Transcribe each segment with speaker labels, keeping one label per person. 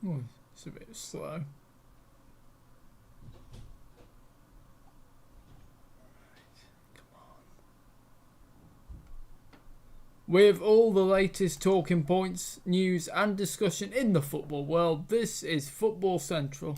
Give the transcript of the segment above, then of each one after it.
Speaker 1: Oh, it's a bit slow. With all the latest talking points, news, and discussion in the football world, this is Football Central.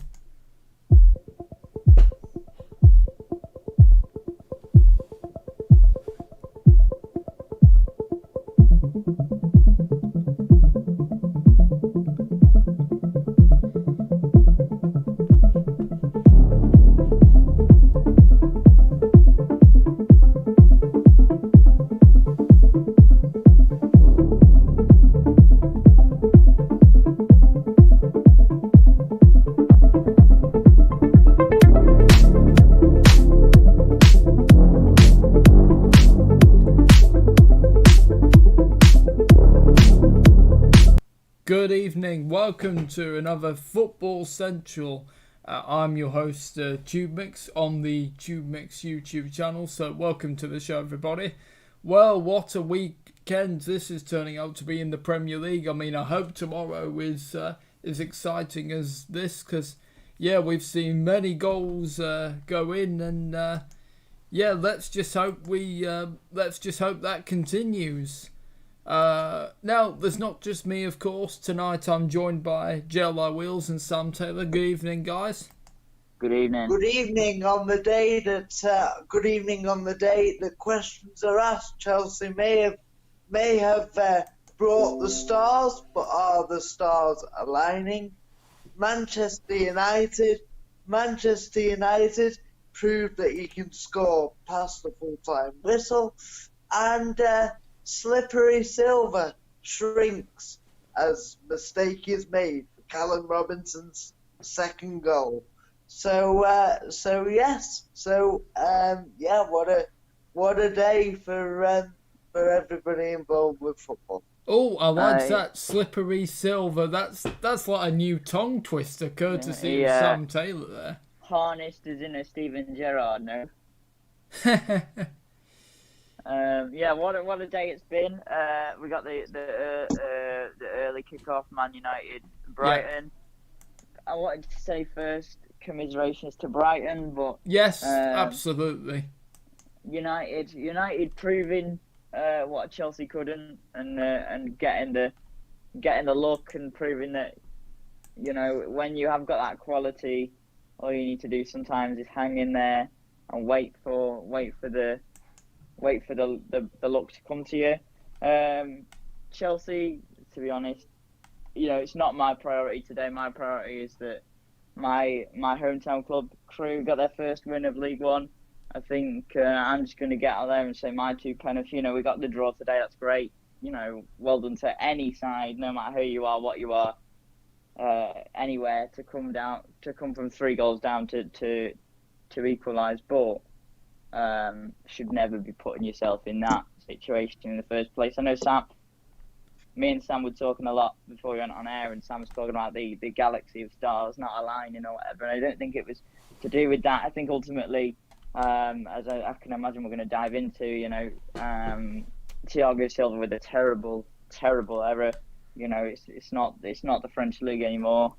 Speaker 1: Good evening, welcome to another Football Central. I'm your host, Tube Mix, on the Tube Mix YouTube channel, so welcome to the show, everybody. Well, what a weekend this is turning out to be in the Premier League. I mean, I hope tomorrow is exciting as this, because, yeah, we've seen many goals go in, and, yeah, let's just hope that continues. Now, there's not just me, of course. Tonight I'm joined by JLI Wheels and Sam Taylor. Good evening, guys.
Speaker 2: Good evening.
Speaker 3: Good evening on the day that questions are asked. Chelsea may have brought the stars, but are the stars aligning? Manchester United proved that you can score past the full-time whistle, and Slippery Silver shrinks as mistake is made for Callum Robinson's second goal. What a day for everybody involved with football.
Speaker 1: Oh, I like that Slippery Silver. That's like a new tongue twister, courtesy of Sam Taylor there.
Speaker 2: Harnessed as in a Steven Gerrard, no? What a day it's been. We got the early kickoff, Man United, Brighton. Yeah. I wanted to say first, commiserations to Brighton, but
Speaker 1: yes, absolutely.
Speaker 2: United proving what Chelsea couldn't, and getting the look and proving that when you have got that quality, all you need to do sometimes is hang in there and wait for the luck to come to you. Chelsea, to be honest, it's not my priority today. My priority is that my hometown club, Crewe, got their first win of League One. I think I'm just going to get out there and say my 2 pence. We got the draw today. That's great. Well done to any side, no matter who you are, what you are, anywhere to come from 3 goals down to equalise. But should never be putting yourself in that situation in the first place. I know me and Sam were talking a lot before we went on air, and Sam was talking about the galaxy of stars not aligning or whatever, and I don't think it was to do with that. I think ultimately, as I can imagine we're going to dive into, Thiago Silva with a terrible error. It's not the French league anymore.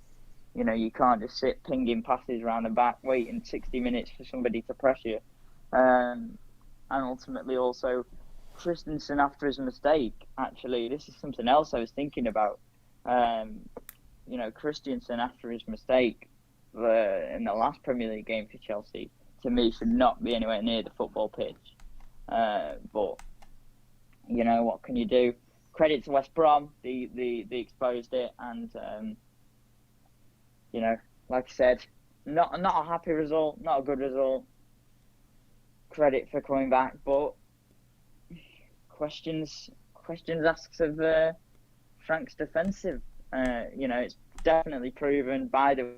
Speaker 2: You can't just sit pinging passes around the back, waiting 60 minutes for somebody to press you. And ultimately also Christensen after his mistake. Actually, this is something else I was thinking about. Christensen after his mistake in the last Premier League game for Chelsea, to me, should not be anywhere near the football pitch. But what can you do? Credit to West Brom, they exposed it, and like I said, not a happy result, not a good result. Credit for coming back, but questions asks of Frank's defensive. It's definitely proven by the.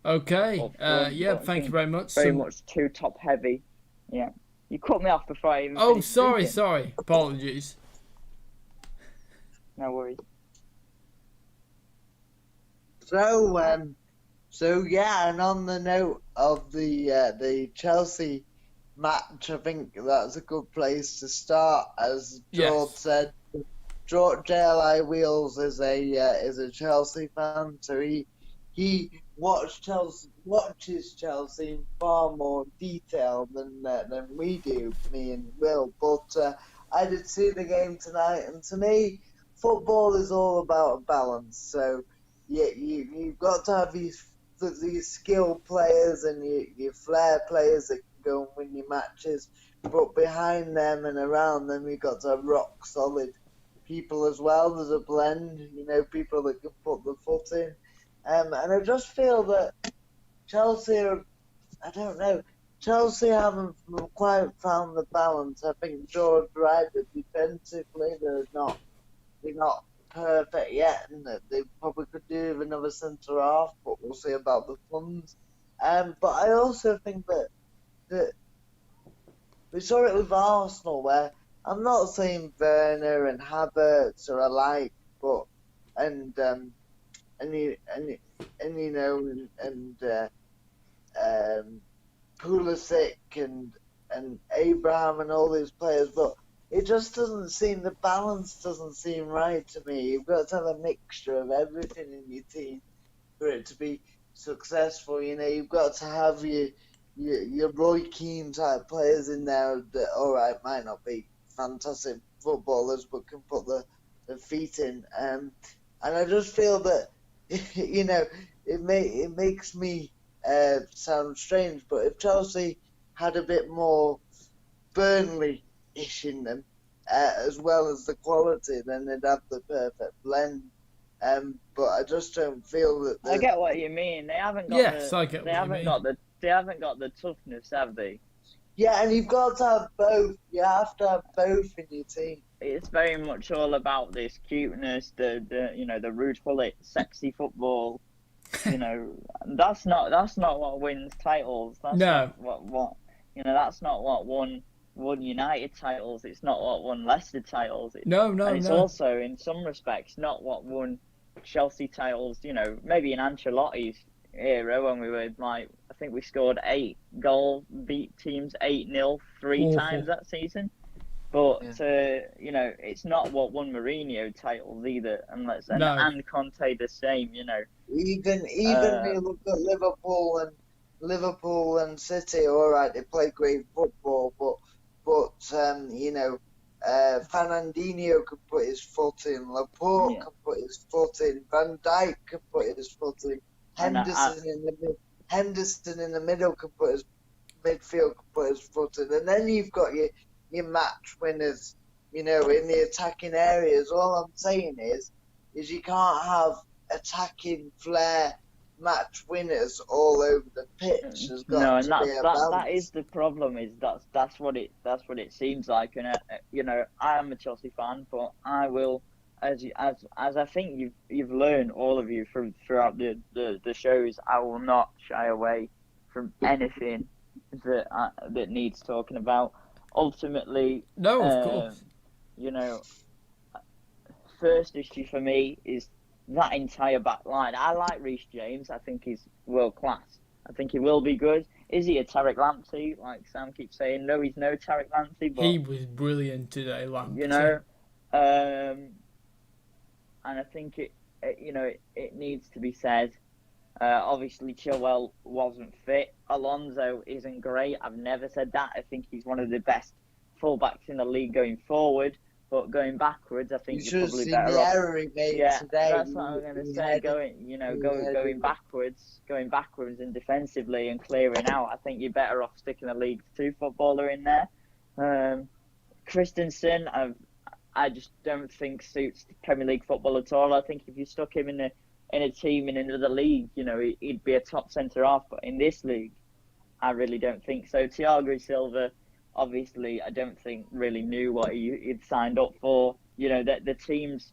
Speaker 1: Okay. Thank you very much.
Speaker 2: Very much too top heavy. Yeah, you cut me off before I even.
Speaker 1: Oh, sorry. Apologies.
Speaker 2: No worries.
Speaker 3: And on the note of the Chelsea match, I think that's a good place to start. As George said, JLI Wheels is a Chelsea fan, so he watches Chelsea in far more detail than we do, me and Will. But I did see the game tonight, and to me, football is all about balance. So you've got to have these skilled players and your flair players that can go and win your matches, but behind them and around them, you've got to have rock solid people as well. There's a blend, people that can put the foot in. And I just feel that Chelsea I don't know, Chelsea haven't quite found the balance. I think George Wright, that defensively, they're not perfect yet, and that they probably could do with another centre half, but we'll see about the funds. But I also think that we saw it with Arsenal, where I'm not saying Werner and Havertz are alike, but Pulisic and Abraham and all these players, but it just doesn't seem, the balance doesn't seem right to me. You've got to have a mixture of everything in your team for it to be successful. You've got to have your Roy Keane type players in there that, all right, might not be fantastic footballers, but can put the feet in. And I just feel that, it makes me sound strange, but if Chelsea had a bit more Burnley-ish in them, as well as the quality, then they'd have the perfect blend. But I just don't feel that.
Speaker 2: I get what you mean. They haven't got
Speaker 1: Yes,
Speaker 2: the,
Speaker 1: I get
Speaker 2: they
Speaker 1: what you
Speaker 2: haven't
Speaker 1: mean.
Speaker 2: got the they haven't got the toughness, have they?
Speaker 3: Yeah, and you've got to have both. You have to have both in your team.
Speaker 2: It's very much all about this cuteness, the rude bullet, sexy football. That's not what wins titles. That's
Speaker 1: No.
Speaker 2: not what that's not what won United titles. It's not what won Leicester titles.
Speaker 1: No.
Speaker 2: It's also, in some respects, not what won Chelsea titles. Maybe in Ancelotti's era, when we were I think we scored 8 goals, beat teams 8-0 three times that season. But it's not what won Mourinho titles either, and Conte the same.
Speaker 3: Even you look at Liverpool and City. All right, they play great football, but Fernandinho can put his foot in, Laporte can put his foot in, Van Dijk can put his foot in, Henderson in the middle can put his midfield can put his foot in, and then you've got your match winners, in the attacking areas. All I'm saying is you can't have attacking flair match winners all over the pitch.
Speaker 2: That is the problem. Is that's what it seems like. And I am a Chelsea fan, but I will, as I think you've learned, all of you, throughout the shows, I will not shy away from anything that needs talking about. Ultimately,
Speaker 1: no, of course.
Speaker 2: First issue for me is that entire back line. I like Reece James. I think he's world class. I think he will be good. Is he a Tariq Lamptey, like Sam keeps saying? No, he's no Tariq Lamptey. But
Speaker 1: he was brilliant today, Lamptey.
Speaker 2: And I think it needs to be said. Obviously, Chilwell wasn't fit. Alonso isn't great. I've never said that. I think he's one of the best fullbacks in the league going forward. But going backwards, I think you're probably better off.
Speaker 3: Today.
Speaker 2: That's what I'm going to say. Going backwards and defensively and clearing out. I think you're better off sticking a League 2 footballer in there. Christensen, I just don't think suits Premier League football at all. I think if you stuck him in a team in another league, he'd be a top centre half. But in this league, I really don't think so. Thiago Silva, obviously, I don't think really knew what he'd signed up for. The teams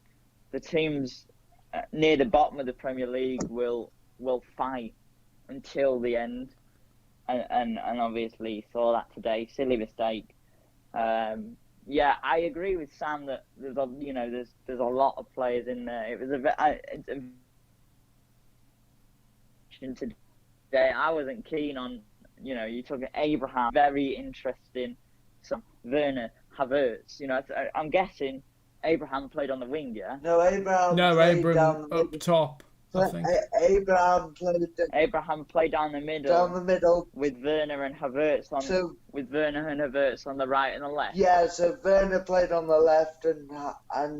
Speaker 2: near the bottom of the Premier League will fight until the end, and obviously saw that today. Silly mistake. I agree with Sam that there's a lot of players in there. It was today. I wasn't keen on. You took Abraham, very interesting. Some Werner, Havertz. I'm guessing Abraham played on the wing, yeah?
Speaker 3: No, Abraham
Speaker 1: No,
Speaker 3: played
Speaker 1: Abram
Speaker 3: down the
Speaker 1: up
Speaker 3: middle.
Speaker 1: top, I think.
Speaker 3: Abraham played
Speaker 2: Abraham played down the
Speaker 3: down the middle.
Speaker 2: with Werner and Havertz
Speaker 3: So
Speaker 2: on the right and the left.
Speaker 3: yeah, so Werner played on the left, and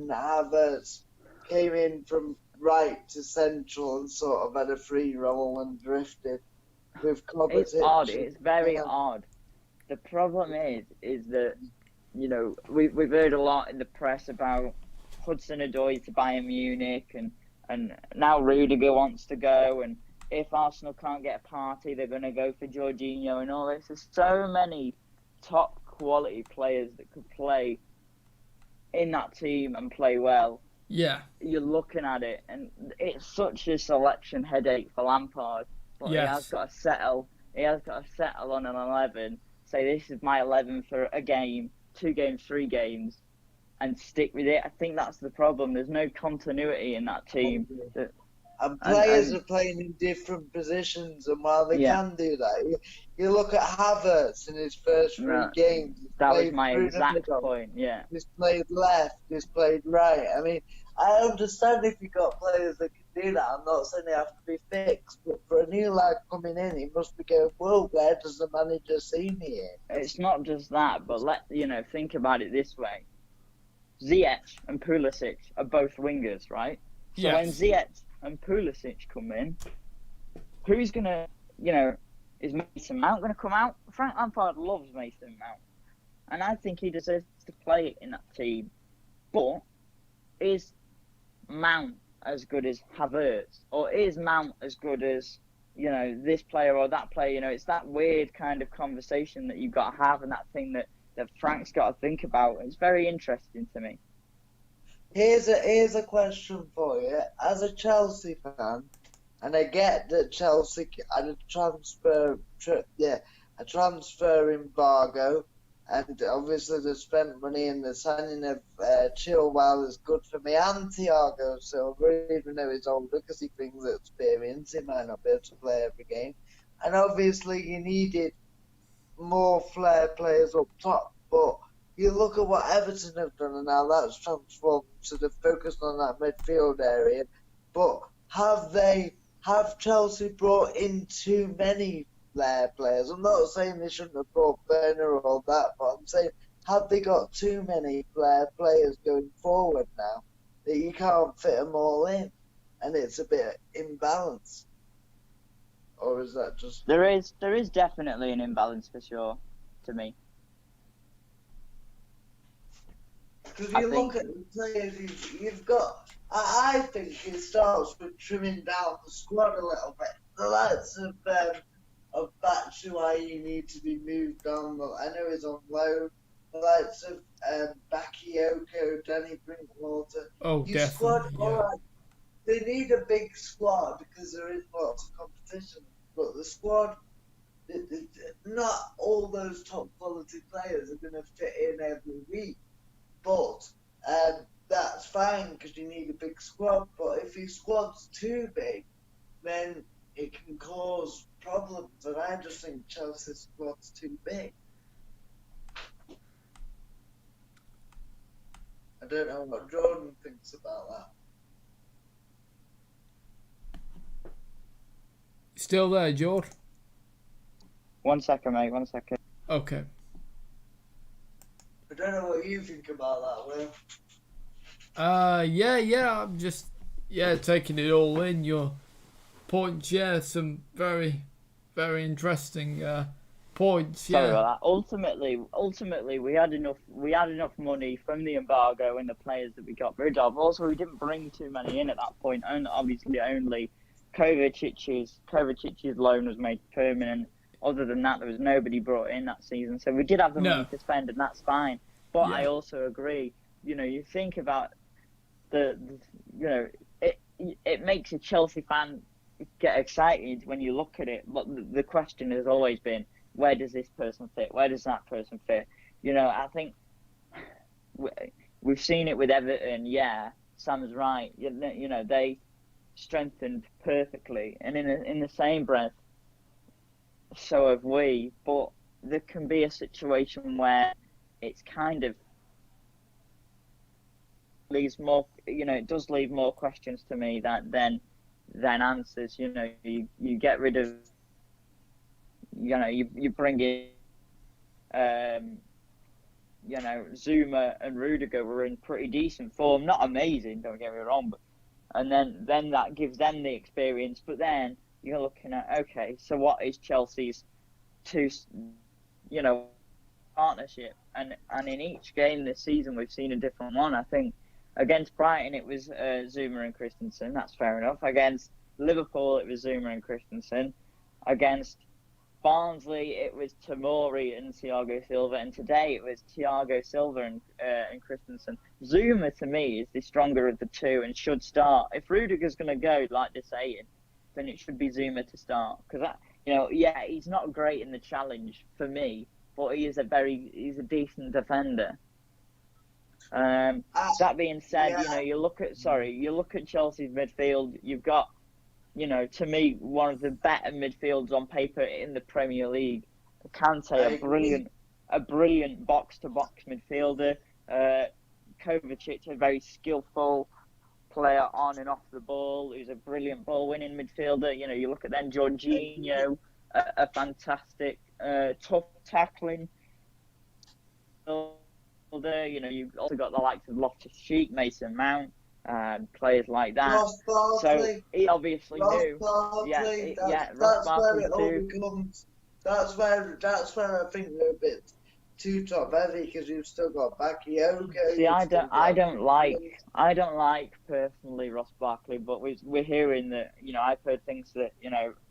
Speaker 3: Havertz came in from right to central and sort of had a free roll and drifted with Kovacic.
Speaker 2: It's odd. It's very odd. The problem is that, you know, we've heard a lot in the press about Hudson-Odoi to Bayern Munich, and now Rudiger wants to go, and if Arsenal can't get a party, they're going to go for Jorginho and all this. There's so many top quality players that could play in that team and play well.
Speaker 1: Yeah.
Speaker 2: You're looking at it, and it's such a selection headache for Lampard. But
Speaker 1: Yes.
Speaker 2: he has got to settle. He has got to settle on an 11. Say this is my 11 for a game, 2 games, 3 games, and stick with it. I think that's the problem. There's no continuity in that team.
Speaker 3: And players
Speaker 2: and-
Speaker 3: are playing in different positions, and while they
Speaker 2: Yeah.
Speaker 3: can do that, you look at Havertz in his first 3
Speaker 2: No,
Speaker 3: games. He's
Speaker 2: That was
Speaker 3: played
Speaker 2: my
Speaker 3: through the
Speaker 2: exact
Speaker 3: middle.
Speaker 2: point. Yeah.
Speaker 3: He's played left, he's played right. I mean, I understand if you've got players that can do that. I'm not saying they have to be fixed, but for a new lad coming in, he must be going, well, where does the manager see me in?
Speaker 2: It's not just that, but think about it this way. Ziyech and Pulisic are both wingers, right? So when
Speaker 1: Yes.
Speaker 2: Ziyech and Pulisic come in, who's gonna, is Mason Mount gonna come out? Frank Lampard loves Mason Mount, and I think he deserves to play in that team. But is Mount as good as Havertz, or is Mount as good as this player or that player? It's that weird kind of conversation that you've got to have, and that thing that Frank's got to think about. It's very interesting to me.
Speaker 3: Here's a question for you. As a Chelsea fan, and I get that Chelsea had a transfer embargo, and obviously they spent money in the signing of Chilwell is good for me and Thiago Silva, even though he's older, because he brings experience. He might not be able to play every game, and obviously you needed more flair players up top, but you look at what Everton have done, and now that's transformed, so they've focused on that midfield area. But have Chelsea brought in too many flair players? I'm not saying they shouldn't have brought Werner or all that, but I'm saying, have they got too many flair players going forward now that you can't fit them all in, and it's a bit imbalanced? Or is that just...
Speaker 2: There is definitely an imbalance for sure, to me.
Speaker 3: Because you look at the players you've got, I think it starts with trimming down the squad a little bit. The likes of Batshuayi need to be moved on. I know he's on loan. The likes of Bakayoko, Danny Drinkwater.
Speaker 1: Oh,
Speaker 3: Your squad,
Speaker 1: definitely.
Speaker 3: all
Speaker 1: Yeah.
Speaker 3: right, they need a big squad because there is lots of competition. But the squad, not all those top quality players are going to fit in every week. But that's fine because you need a big squad. But if your squad's too big, then it can cause problems. And I just think Chelsea's squad's too big. I don't know what Jordan thinks about that.
Speaker 1: Still there, George?
Speaker 2: 1 second, mate. 1 second.
Speaker 1: Okay.
Speaker 3: I don't know what you think about that, Will.
Speaker 1: Yeah, I'm just, taking it all in. Your points, some very, very interesting points.
Speaker 2: Sorry
Speaker 1: Yeah,
Speaker 2: about that. Ultimately, we had enough money from the embargo and the players that we got rid of. Also, we didn't bring too many in at that point, and obviously only Kovacic's loan was made permanent. Other than that, there was nobody brought in that season, so we did have the money to spend, and that's fine. But
Speaker 1: Yeah.
Speaker 2: I also agree. You think about it makes a Chelsea fan get excited when you look at it. But the question has always been, where does this person fit? Where does that person fit? I think we've seen it with Everton. Yeah, Sam's right. They strengthened perfectly, and in the same breath, so have we. But there can be a situation where it's kind of leaves more, it does leave more questions to me than answers. You get rid of, you bring in, Zuma and Rudiger were in pretty decent form, not amazing, don't get me wrong, but and then that gives them the experience. But then you're looking at, okay, so what is Chelsea's two, partnership? And in each game this season we've seen a different one. I think against Brighton it was Zuma and Christensen. That's fair enough. Against Liverpool it was Zuma and Christensen. Against Barnsley it was Tomori and Thiago Silva, and today it was Thiago Silva and Christensen. Zuma to me is the stronger of the two and should start. If Rudiger's going to go, like they're saying, then it should be Zuma to start, because he's not great in the challenge for me, but he's a decent defender. That being said, you look at Chelsea's midfield. You've got, to me, one of the better midfields on paper in the Premier League. Kante, a brilliant box-to-box midfielder. Kovacic, a very skillful player on and off the ball, who's a brilliant ball-winning midfielder. You look at then Jorginho, a fantastic, tough tackling midfielder. You've also got the likes of Loftus-Cheek, Mason Mount, players like that.
Speaker 3: Ross Barkley.
Speaker 2: So he obviously knew.
Speaker 3: Barkley,
Speaker 2: Ross Barkley
Speaker 3: where it all becomes. That's where I think we're a bit too top heavy, because you've still got Bakayoko.
Speaker 2: See, I don't like personally Ross Barkley, but we're hearing that, I've heard things that,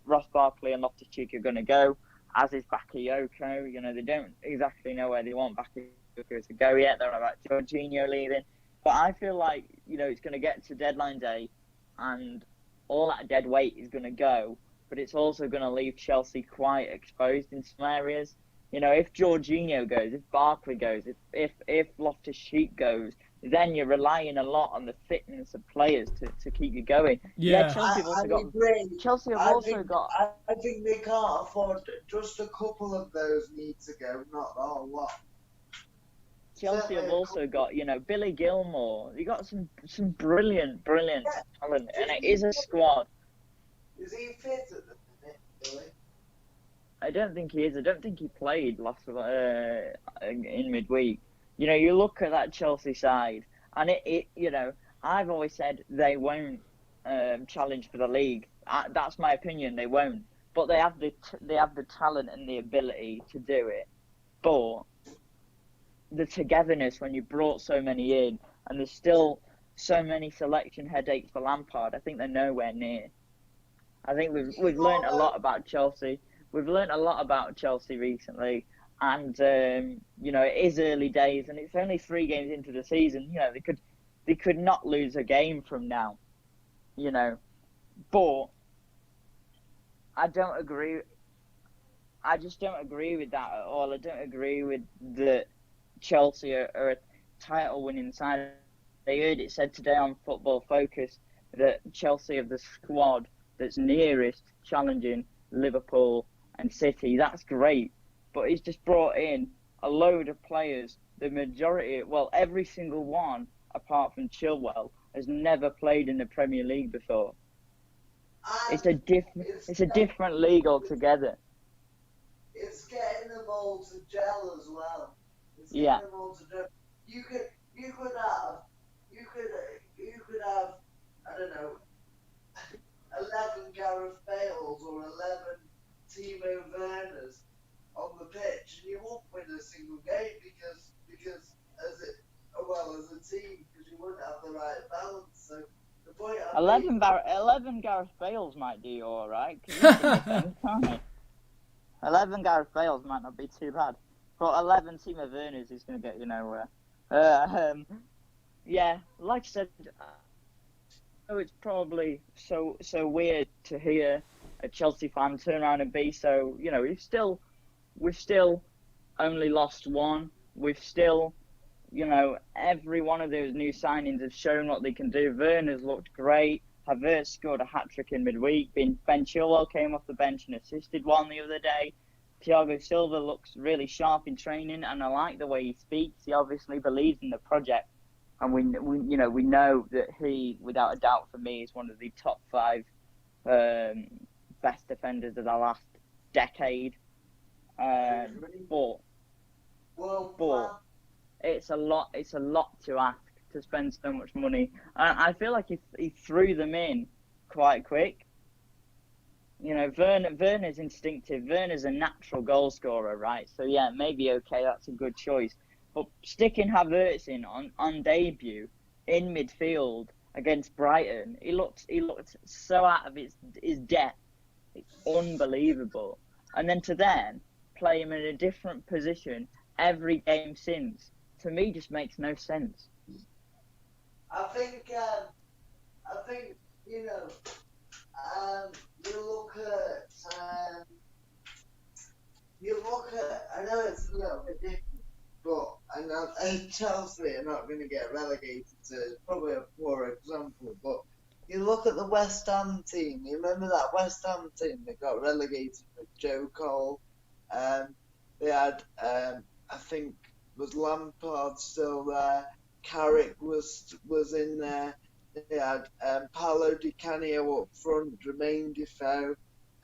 Speaker 2: Ross Barkley and Loftus-Cheek are going to go, as is Bakayoko. They don't exactly know where they want Bakayoko to go yet. They're about Jorginho leaving. But I feel like, it's going to get to deadline day and all that dead weight is going to go, but it's also going to leave Chelsea quite exposed in some areas. If Jorginho goes, if Barkley goes, if Loftus-Cheek goes, then you're relying a lot on the fitness of players to keep you going.
Speaker 1: Yeah,
Speaker 2: Chelsea have also got.
Speaker 3: I think they can't afford just a couple of those need to go, not the whole lot.
Speaker 2: Chelsea have also got, Billy Gilmore. You got some brilliant talent, and it is a squad.
Speaker 3: Is he fit at the minute, Billy?
Speaker 2: I don't think he is. I don't think he played in midweek. You look at that Chelsea side, and I've always said they won't challenge for the league. That's my opinion. They won't, but they have the talent and the ability to do it. But the togetherness when you brought so many in, and there's still so many selection headaches for Lampard, I think they're nowhere near. I think we've learned a lot about Chelsea. We've learned a lot about Chelsea recently, and it is early days, and it's only 3 games into the season. They could not lose a game from now, But I don't agree. I just don't agree with that at all. I don't agree with the Chelsea are a title-winning side. They heard it said today on Football Focus that Chelsea are the squad that's nearest challenging Liverpool and City. That's great, but he's just brought in a load of players. The majority, every single one, apart from Chilwell, has never played in the Premier League before. It's a different league altogether.
Speaker 3: It's getting them all to gel as well.
Speaker 2: Yeah.
Speaker 3: You could have, I don't know, 11 Gareth Bales or 11 Timo Werners on the pitch, and you won't win a single game because as a team, because you wouldn't have the right balance. So the point
Speaker 2: 11 Gareth Bales might do you all right. 11 Gareth Bales might not be too bad. But 11 Timo Werners is going to get you nowhere. Like I said, it's probably so weird to hear a Chelsea fan turn around and be so. We've still only lost one. We've still, every one of those new signings have shown what they can do. Werner's looked great. Havertz scored a hat-trick in midweek. Ben Chilwell came off the bench and assisted one the other day. Thiago Silva looks really sharp in training, and I like the way he speaks. He obviously believes in the project. and we know that he, without a doubt, for me, is one of the top 5 best defenders of the last decade. But it's a lot to ask to spend so much money. And I feel like he threw them in quite quick. Werner's instinctive. Werner's a natural goal scorer, right? So yeah, maybe that's a good choice. But sticking Havertz in on debut in midfield against Brighton, he looked so out of his depth. It's unbelievable. And then to play him in a different position every game since, to me, just makes no sense.
Speaker 3: I think you look at I know it's a little bit different, but and Chelsea are not going to get relegated to probably a poor example, but you look at the West Ham team. You remember that West Ham team that got relegated with Joe Cole? They had, I think, was Lampard still there? Carrick was in there. They had Paolo Di Canio up front, Jermaine Defoe.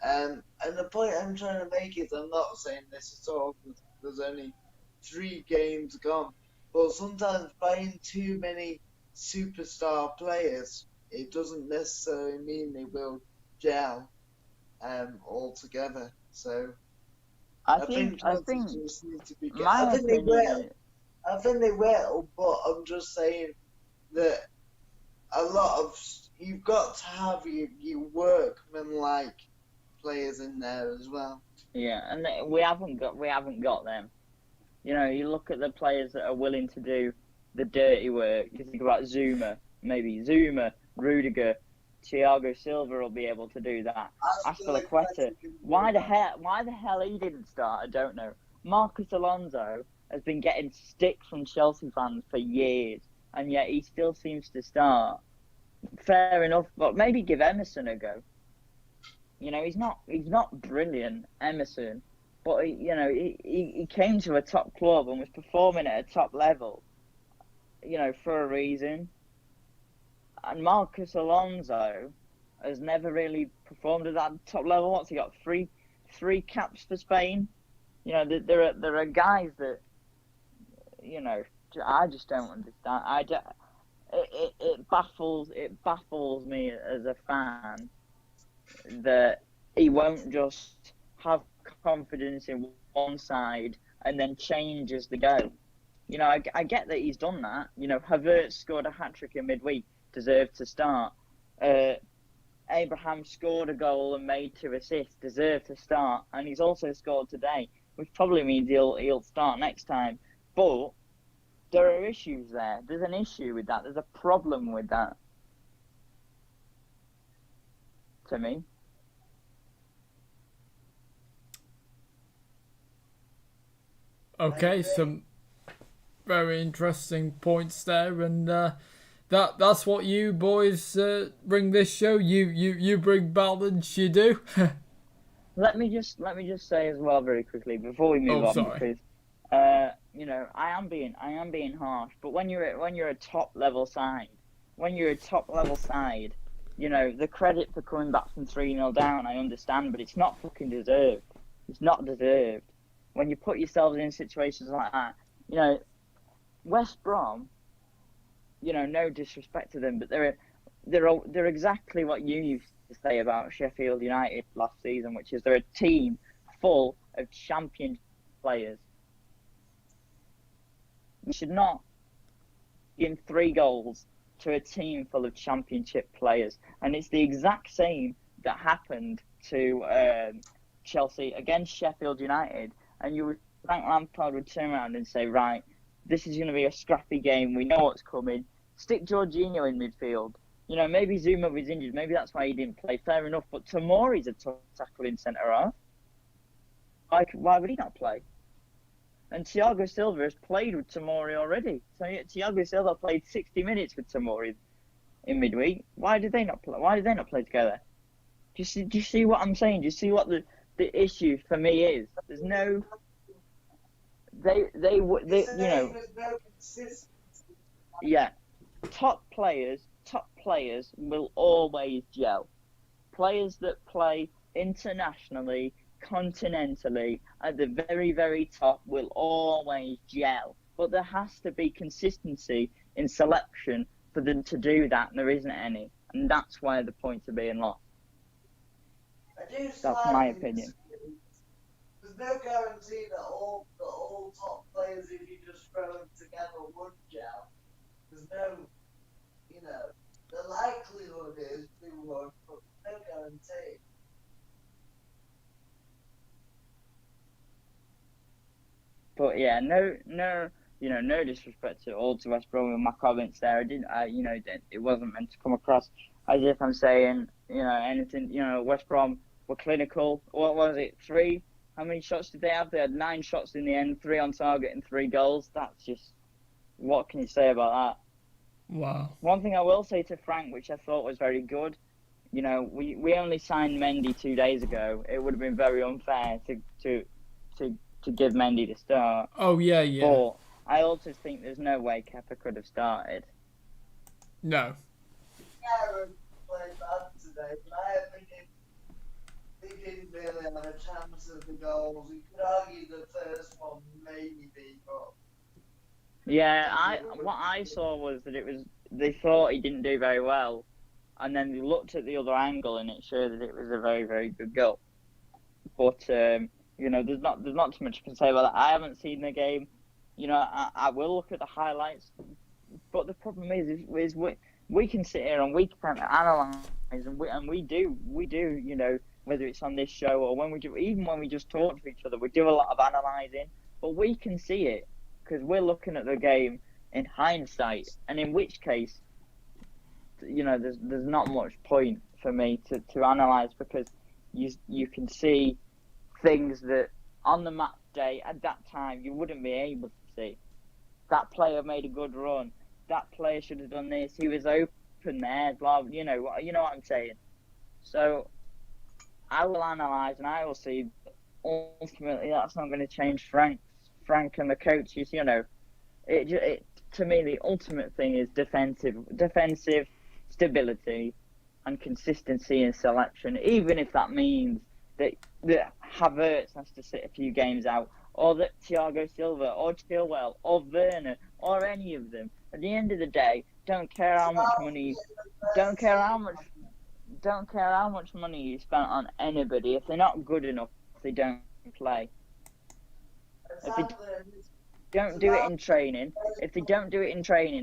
Speaker 3: And the point I'm trying to make is, I'm not saying this at all because there's only 3 games gone. But sometimes buying too many superstar players, it doesn't necessarily mean they will gel altogether. So I think just need to be. I think they will, but I'm just saying that you've got to have your workman-like players in there as well.
Speaker 2: Yeah, and we haven't got them. You look at the players that are willing to do the dirty work. You think about Zuma, Rudiger, Thiago Silva will be able to do that. Azpilicueta. Why the hell he didn't start, I don't know. Marcus Alonso has been getting stick from Chelsea fans for years, and yet he still seems to start. Fair enough, but maybe give Emerson a go. He's not brilliant, Emerson, but he came to a top club and was performing at a top level, for a reason. And Marcus Alonso has never really performed at that top level. What's he got? Three caps for Spain. There are guys that, I just don't understand. It baffles me as a fan that he won't just have confidence in one side and then change as they go. I get that he's done that. Havertz scored a hat-trick in midweek, deserved to start. Abraham scored a goal and made 2 assists, deserved to start. And he's also scored today, which probably means he'll start next time. But there are issues there. There's an issue with that. There's a problem with that. To me.
Speaker 1: Okay, some very interesting points there, and that's what you boys bring this show. You bring balance. You do.
Speaker 2: Let me just say as well very quickly before we move on,
Speaker 1: sorry.
Speaker 2: because I am being harsh, but when you're a top level side, the credit for coming back from 3-0 down, I understand, but it's not fucking deserved. It's not deserved. When you put yourselves in situations like that, West Brom, no disrespect to them, but they're exactly what you used to say about Sheffield United last season, which is they're a team full of champion players. You should not give 3 goals to a team full of championship players, and it's the exact same that happened to Chelsea against Sheffield United. And Frank Lampard would turn around and say, right, this is going to be a scrappy game. We know what's coming. Stick Jorginho in midfield. Maybe Zuma was injured. Maybe that's why he didn't play. Fair enough. But Tomori's a tough tackle in centre-half. Why would he not play? And Thiago Silva has played with Tomori already. So Thiago Silva played 60 minutes with Tomori in midweek. Why did they not play? Why did they not play together? Do you see what I'm saying? Do you see what the issue for me is? There's no. They. Yeah. top players will always gel. Players that play internationally, continentally, at the very, very top will always gel. But there has to be consistency in selection for them to do that, and there isn't any. And that's why the points are being lost. That's my opinion.
Speaker 3: There's no guarantee that all top players, if you just throw them together, would gel. There's no, the likelihood is they would, but no guarantee.
Speaker 2: But yeah, no disrespect to West Brom in my comments there. I didn't, it wasn't meant to come across as if I'm saying, anything. West Brom were clinical. What was it? 3? How many shots did they have? They had 9 shots in the end, 3 on target and 3 goals. That's just, what can you say about that?
Speaker 1: Wow.
Speaker 2: One thing I will say to Frank, which I thought was very good, we only signed Mendy 2 days ago. It would have been very unfair to give Mendy the start.
Speaker 1: Oh, yeah.
Speaker 2: But I also think there's no way Kepa could have started.
Speaker 1: No.
Speaker 3: Aaron played bad today, but I think he didn't really have a chance of the goals. You could argue the first one maybe, but...
Speaker 2: Yeah, what I saw was that they thought he didn't do very well, and then they looked at the other angle and it showed that it was a very, very good goal. But there's not too much I can say about that. I haven't seen the game. I will look at the highlights, but the problem is we can sit here and we can analyze, and we do, whether it's on this show or when we just talk to each other, we do a lot of analysing, but we can see it because we're looking at the game in hindsight, and in which case, there's not much point for me to analyse, because you can see things that on the match day at that time you wouldn't be able to see. That player made a good run. That player should have done this. He was open there. Blah. You know what I'm saying. So I will analyse and I will see. Ultimately, that's not going to change Frank and the coaches. It to me the ultimate thing is defensive stability and consistency in selection. Even if that means that Havertz has to sit a few games out, or that Thiago Silva, or Chilwell, or Werner, or any of them. At the end of the day, don't care how much money you spent on anybody. If they're not good enough, they don't play. If they don't do it in training,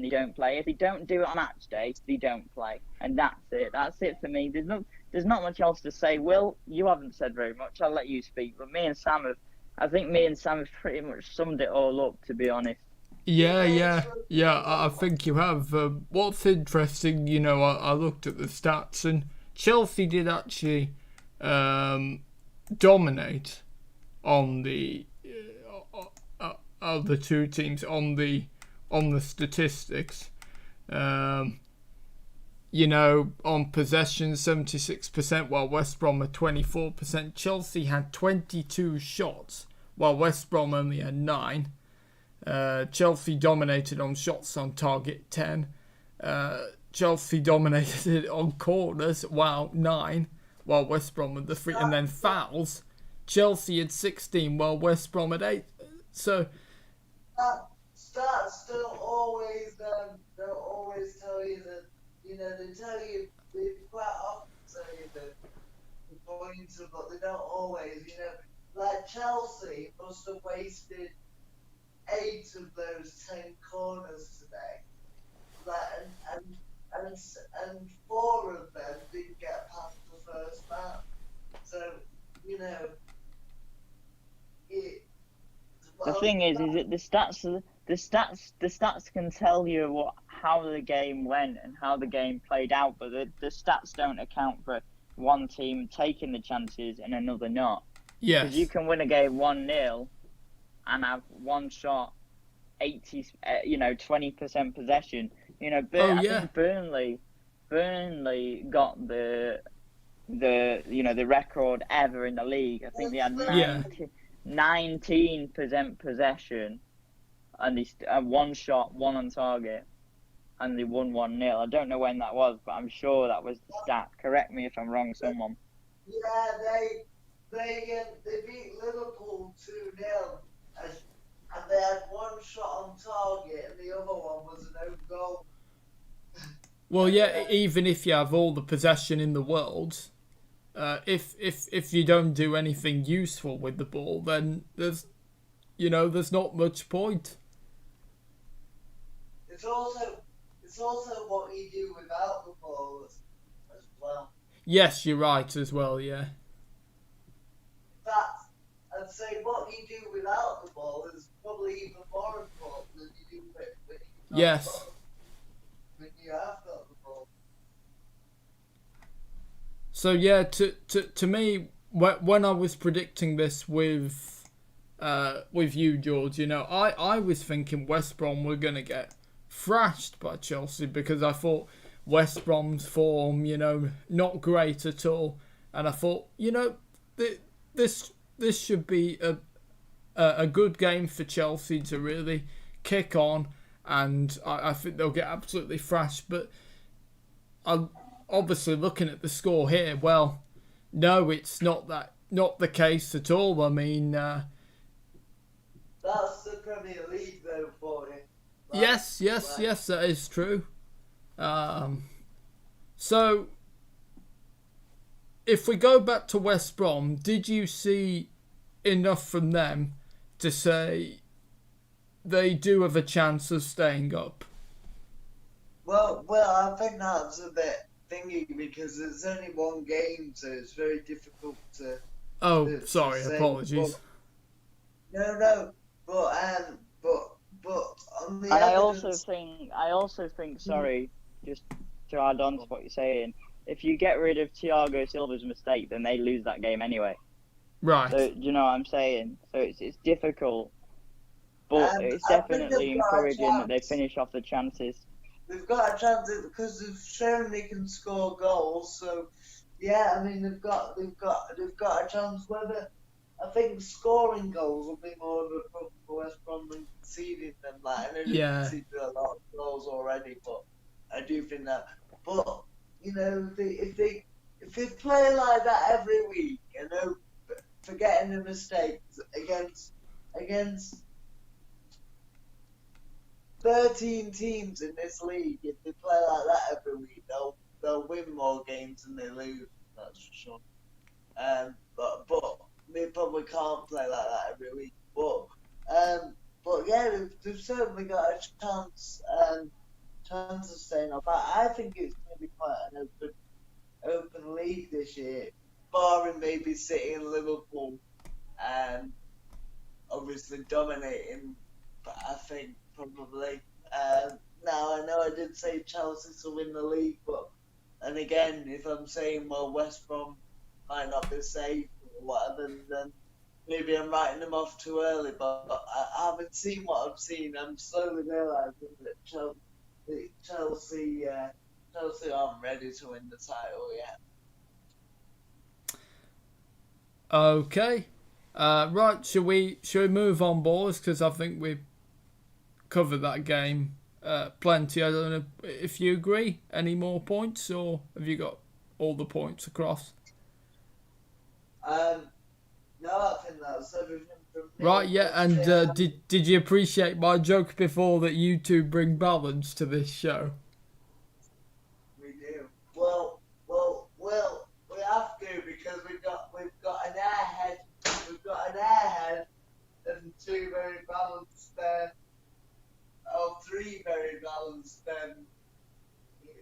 Speaker 2: they don't play. If they don't do it on match day, they don't play. And that's it. That's it for me. There's not much else to say. Will, you haven't said very much. I'll let you speak. But I think me and Sam have pretty much summed it all up, to be honest.
Speaker 1: Yeah. I think you have. What's interesting, I looked at the stats, and Chelsea did actually dominate on the two teams on the statistics. On possession 76%, while West Brom had 24%. Chelsea had 22 shots, while West Brom only had 9. Chelsea dominated on shots on target, 10. Chelsea dominated on corners, 9, while West Brom had the 3. And then fouls, Chelsea had 16, while West Brom had 8. So
Speaker 3: stats don't always tell you that. They quite often tell you that the points, but they don't always. Like Chelsea must have wasted 8 of those 10 corners today. And 4 of them didn't get past the first man. So,
Speaker 2: the thing is that the stats can tell you how the game went and how the game played out, but the stats don't account for one team taking the chances and another not.
Speaker 1: Yes.
Speaker 2: Because you can win a game 1-0 and have one shot, 20% possession. I think Burnley got the record ever in the league. I think they had 19% possession and one shot, 1 on target. and they won 1-0. I don't know when that was, but I'm sure that was the stat. Correct me if I'm wrong, someone.
Speaker 3: Yeah, they beat Liverpool 2-0, and they had one shot on target, and the other one was an own goal.
Speaker 1: Well, yeah, even if you have all the possession in the world, if you don't do anything useful with the ball, then there's not much point.
Speaker 3: It's also what you do without the ball as well.
Speaker 1: Yes, you're right as well, yeah.
Speaker 3: I'd say what you do without the ball is probably even more important than you do when you
Speaker 1: Yes.
Speaker 3: when you have got the ball.
Speaker 1: So yeah, to me, when I was predicting this with you, George, I was thinking West Brom were gonna get thrashed by Chelsea because I thought West Brom's form, not great at all, and I thought, this should be a good game for Chelsea to really kick on, and I think they'll get absolutely thrashed. But I'm obviously looking at the score here. Well, no, it's not the case at all. I mean,
Speaker 3: that's the Premier League though for you.
Speaker 1: Yes, that is true. So, if we go back to West Brom, did you see enough from them to say they do have a chance of staying up?
Speaker 3: Well, I think that's a bit thingy because it's only one game, so it's very difficult to.
Speaker 1: Oh, sorry, apologies.
Speaker 3: No, but on the.
Speaker 2: And
Speaker 3: evidence...
Speaker 2: I also think, sorry, just to add on to what you're saying, if you get rid of Thiago Silva's mistake, then they lose that game anyway.
Speaker 1: Right.
Speaker 2: So, do you know what I'm saying? So it's difficult, but it's definitely encouraging that they finish off the chances.
Speaker 3: They've got a chance because they've shown they can score goals. So yeah, I mean they've got a chance. Whether I think scoring goals will be more of a problem for West Brom than conceding them. Like I know they've conceded a lot of goals already, but I do think that. But if they play like that every week and forgetting the mistakes against 13 teams in this league, if they play like that every week, they'll win more games than they lose. That's for sure. But they probably can't play like that every week. But yeah, they've certainly got a chance of staying up. I think it's going to be quite an open league this year, barring maybe City and Liverpool, and obviously dominating. But I think probably. Now I know I did say Chelsea to win the league, and again, if I'm saying West Brom might not be safe or whatever, then maybe I'm writing them off too early. But I haven't seen what I've seen. I'm slowly realising that Chelsea aren't ready to win the title yet.
Speaker 1: Okay. Right, should we move on, boys? Because I think we've covered that game plenty. I don't know if you agree. Any more points, or have you got all the points across?
Speaker 3: No, I think that's everything from me.
Speaker 1: Right, yeah, and did you appreciate my joke before that you two bring balance to this show?
Speaker 3: We do. Well, we have to because we've got an airhead. We've got an airhead and two very balanced, three very balanced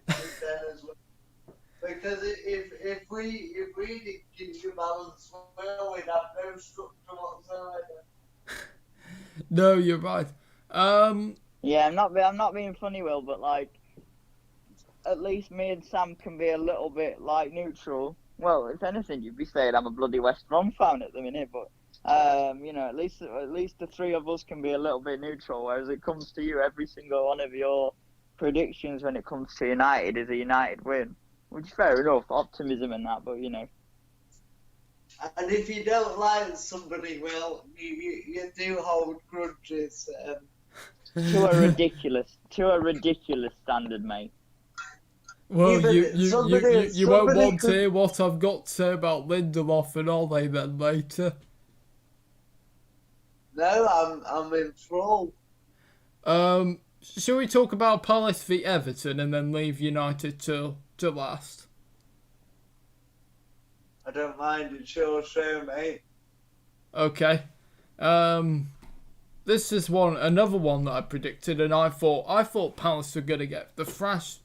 Speaker 3: as well. Because if we didn't keep the balance well, we'd have no structure whatsoever.
Speaker 1: No, you're right.
Speaker 2: Yeah, I'm not being funny, Will, but at least me and Sam can be a little bit neutral. Well, if anything, you'd be saying I'm a bloody West Brom fan at the minute, but at least the three of us can be a little bit neutral. Whereas it comes to you, every single one of your predictions when it comes to United is a United win. Which is fair enough, optimism and that, but
Speaker 3: And if you don't like somebody, well, you do hold grudges.
Speaker 2: to a ridiculous standard, mate.
Speaker 1: Well,
Speaker 3: Even
Speaker 1: you won't
Speaker 3: somebody
Speaker 1: want to
Speaker 3: could-
Speaker 1: hear what I've got to say about Lindelof and Ole then later.
Speaker 3: No, I'm enthralled.
Speaker 1: Shall we talk about Palace v Everton and then leave United to last?
Speaker 3: I don't mind. It's your show, mate.
Speaker 1: Okay. This is another one that I predicted, and I thought Palace were going to get the thrash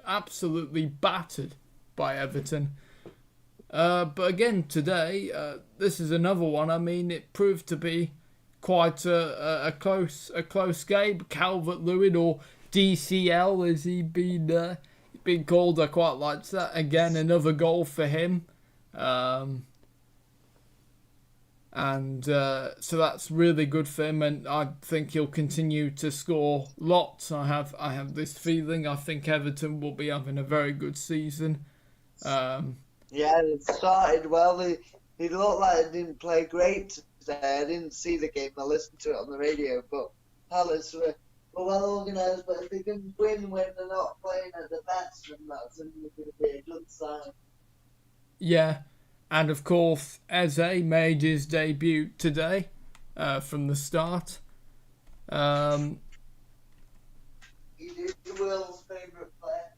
Speaker 1: absolutely battered by Everton. But again today, this is another one. I mean, it proved to be quite a close game. Calvert-Lewin, or DCL as he'd been called, I quite liked that. Again, another goal for him. So that's really good for him, and I think he'll continue to score lots. I have this feeling. I think Everton will be having a very good season.
Speaker 3: Yeah, it started well. He looked like he didn't play great today. I didn't see the game. I listened to it on the radio, but Palace were well organised. But if they can win when they're not playing at the best, then that's going to be a good sign.
Speaker 1: Yeah, and of course Eze made his debut today from the start.
Speaker 3: He is Will's favourite player.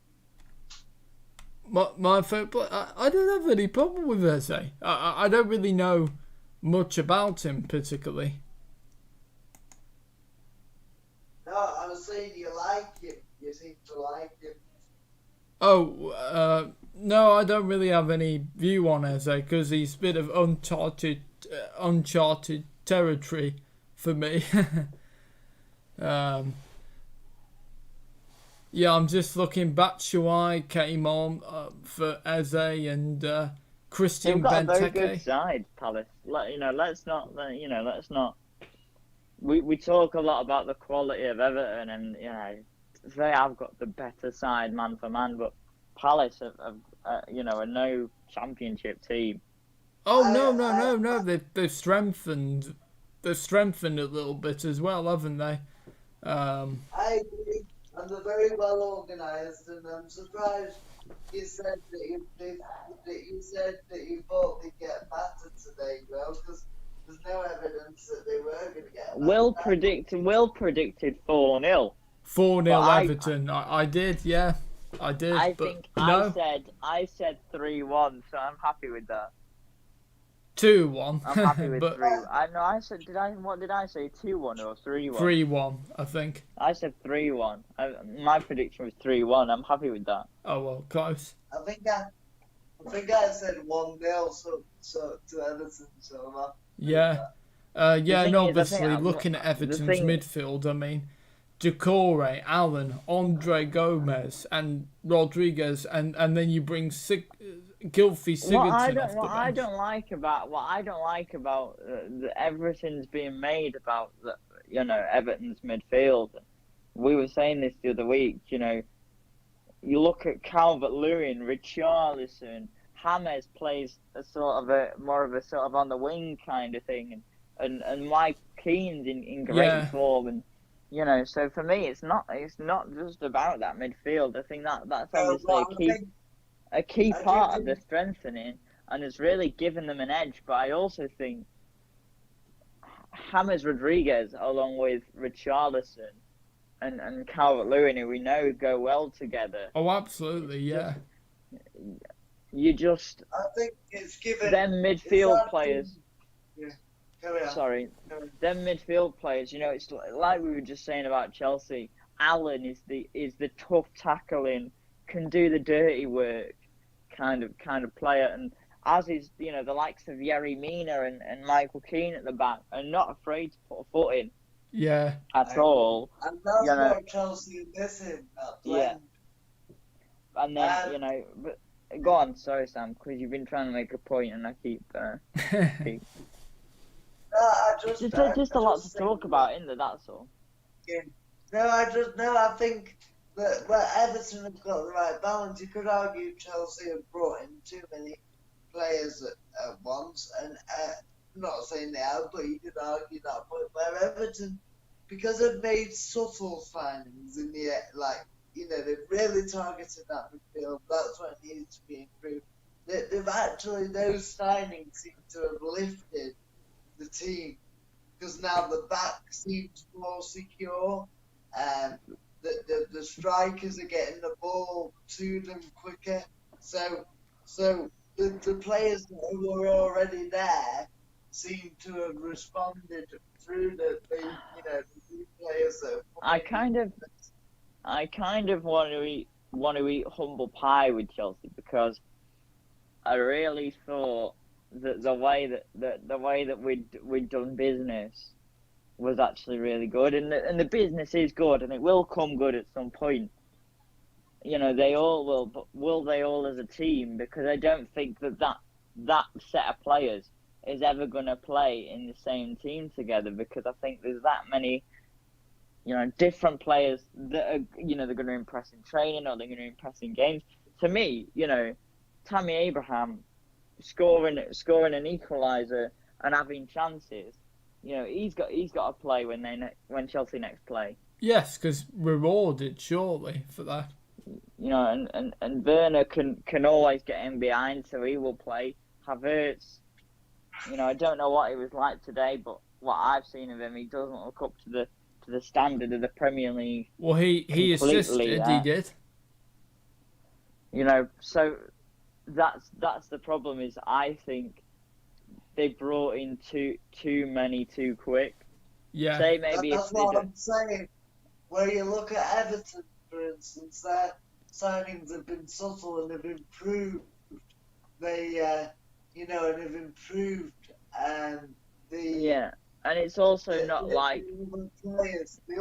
Speaker 1: My favourite player, I don't have any problem with Eze. I don't really know much about him particularly.
Speaker 3: No, I was saying you like him. You seem to like him.
Speaker 1: Oh, no, I don't really have any view on Eze because he's a bit of uncharted territory for me. Yeah, I'm just looking. Batshuayi came on for Eze and Christian
Speaker 2: They've got a very
Speaker 1: Benteke.
Speaker 2: good side, Palace. Let's not. We talk a lot about the quality of Everton, and they have got the better side man for man, but Palace have a no championship team.
Speaker 1: Oh no! They've strengthened. They've strengthened a little bit as well, haven't they?
Speaker 3: I agree. And they're very well organised, and I'm surprised you said that you thought they'd get battered today, Will, because there's no evidence that they were going to get battered.
Speaker 2: Will predicted 4-0.
Speaker 1: 4-0 Everton. I did, yeah. I did.
Speaker 2: I said 3-1, so I'm happy with that.
Speaker 1: 2-1.
Speaker 2: I'm happy with
Speaker 1: but
Speaker 2: 3. What did I say? 2-1 or 3-1?
Speaker 1: 3-1, I think.
Speaker 2: I said 3-1. My prediction was 3-1. I'm happy with that.
Speaker 1: Oh well, close.
Speaker 3: I think I said 1-0 so to Everton, so I'm happy.
Speaker 1: Yeah.
Speaker 2: thing
Speaker 1: No,
Speaker 2: is, I
Speaker 1: obviously,
Speaker 2: think
Speaker 1: looking at Everton's
Speaker 2: thing-
Speaker 1: midfield, I mean, Decore, Allen, Andre Gomez, and Rodriguez, and then you bring Gylfi Sigurdsson
Speaker 2: What
Speaker 1: off
Speaker 2: I
Speaker 1: the bench.
Speaker 2: don't like about everything's being made about Everton's midfield. We were saying this the other week. You look at Calvert-Lewin, Richarlison, James plays more of a on the wing kind of thing, and Mike Keane's in great form, and so for me it's not just about that midfield. I think that's obviously a key part of the strengthening, and it's really given them an edge. But I also think James Rodriguez, along with Richarlison and Calvert-Lewin, who we know go well together.
Speaker 1: Oh, absolutely, yeah.
Speaker 2: You just
Speaker 3: I think it's given
Speaker 2: them midfield players.
Speaker 3: Carry on.
Speaker 2: Sorry, them midfield players. It's like we were just saying about Chelsea. Allen is the tough tackling, can do the dirty work kind of player, and as is the likes of Yerry Mina and Michael Keane at the back are not afraid to put a foot in at all.
Speaker 3: And that's what Chelsea are missing. That blend.
Speaker 2: And then but go on, sorry Sam, because you've been trying to make a point and I keep. Just a lot to talk about, isn't there? That's all.
Speaker 3: Yeah. I think that Everton have got the right balance. You could argue Chelsea have brought in too many players at once, and I'm not saying they have, but you could argue that point where Everton because they've made subtle signings in the they've really targeted that midfield. That's what needs to be improved. They've actually, those signings seem to have lifted the team because now the back seems more secure. The strikers are getting the ball to them quicker. So the players that were already there seem to have responded through the new players that have
Speaker 2: I kind of want to eat humble pie with Chelsea because I really thought that the way that we'd done business was actually really good, and the business is good, and it will come good at some point. They all will, but will they all as a team? Because I don't think that set of players is ever going to play in the same team together, because I think there's that many, different players that are, they're going to impress in training or they're going to impress in games. To me, Tammy Abraham scoring an equaliser and having chances, he's got to play when Chelsea next play.
Speaker 1: Yes, because rewarded surely for that.
Speaker 2: And Werner can always get in behind, so he will play. Havertz, I don't know what he was like today, but what I've seen of him, he doesn't look up to the standard of the Premier League.
Speaker 1: Well, he assisted, he did.
Speaker 2: So that's the problem. Is I think they brought in too many too quick.
Speaker 1: Yeah,
Speaker 3: that's what I'm saying. Where you look at Everton, for instance, their signings have been subtle and have improved. They, and have improved
Speaker 2: and it's also not like
Speaker 3: the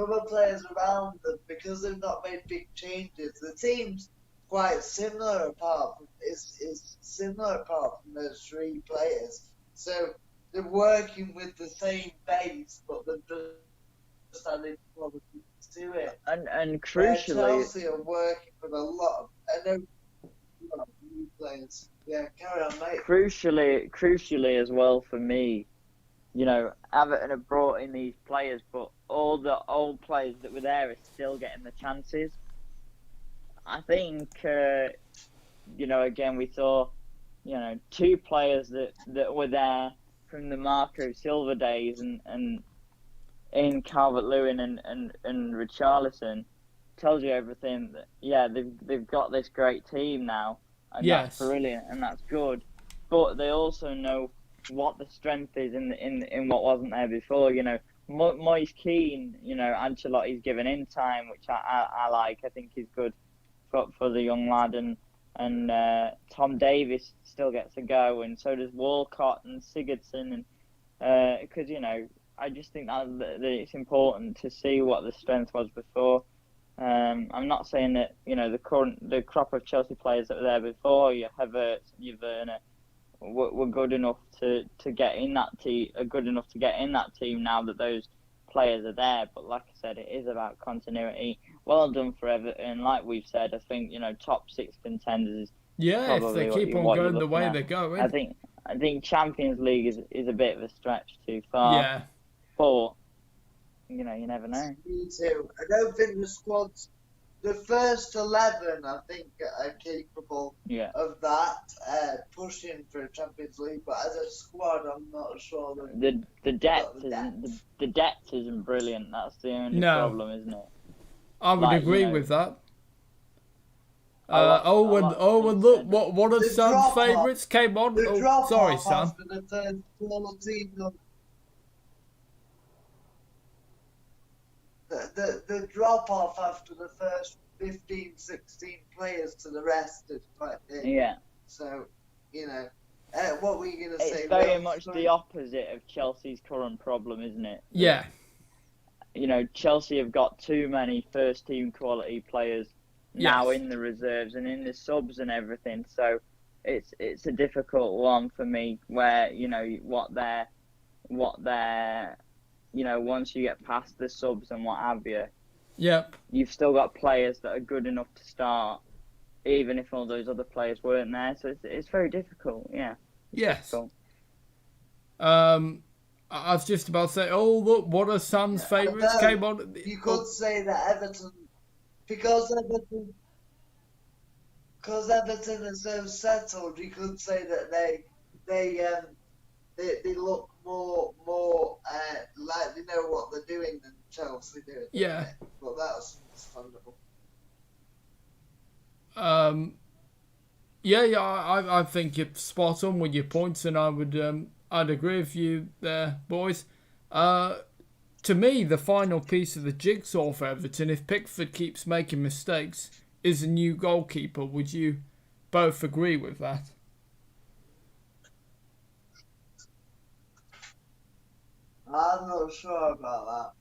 Speaker 3: other players around them, because they've not made big changes. The team's quite similar apart from those three players. So they're working with the same base, but they're just adding quality to it.
Speaker 2: And crucially,
Speaker 3: Chelsea are working with a lot of new players. Yeah, carry on, mate.
Speaker 2: Crucially as well for me, Everton have brought in these players, but all the old players that were there are still getting the chances. I think, again, we saw, two players that were there from the Marco Silva days and in Calvert-Lewin and Richarlison. Tells you everything. They've got this great team now, and that's brilliant and that's good. But they also know what the strength is in what wasn't there before. Moise Kean, Ancelotti's given in time, which I like. I think he's good for the young lad, and Tom Davies still gets a go, and so does Walcott and Sigurdsson, and because I just think that it's important to see what the strength was before. I'm not saying that the crop of Chelsea players that were there before, your Havertz, your Werner, were good enough to get in that team. Are good enough to get in that team now that those players are there. But like I said, it is about continuity. Well done for Everton. Like we've said, I think top 6 contenders.
Speaker 1: If they keep on going the way they're going.
Speaker 2: I think Champions League is a bit of a stretch too far.
Speaker 1: Yeah.
Speaker 2: But you never know.
Speaker 3: Me too. I don't think the squads, the first 11, I think, are capable of that, pushing for Champions League. But as a squad, I'm not sure that
Speaker 2: the depth isn't brilliant. That's the only problem, isn't it?
Speaker 1: I would agree with that. Look, one of Sam's favourites came on. Sorry, Sam.
Speaker 3: The drop off after the first 15, 16 players to the rest is quite big.
Speaker 2: Yeah.
Speaker 3: So, what were you going to say?
Speaker 2: It's very much the opposite of Chelsea's current problem, isn't it?
Speaker 1: Yeah.
Speaker 2: Chelsea have got too many first team quality players now in the reserves and in the subs and everything. So it's a difficult one for me where, what they're once you get past the subs and what have you, you've still got players that are good enough to start, even if all those other players weren't there. So it's very difficult. Yeah.
Speaker 1: Yes.
Speaker 2: Difficult.
Speaker 1: I was just about to say, oh look, one of Sam's favourites
Speaker 3: No,
Speaker 1: came on.
Speaker 3: You could say that Everton, because Everton is so settled. You could say that they look more like they know what they're doing than Chelsea do.
Speaker 1: Yeah.
Speaker 3: But that's understandable.
Speaker 1: Yeah, I think you're spot on with your points, and I'd agree with you there, boys. To me, the final piece of the jigsaw for Everton, if Pickford keeps making mistakes, is a new goalkeeper. Would you both agree with that?
Speaker 3: I'm not sure about that.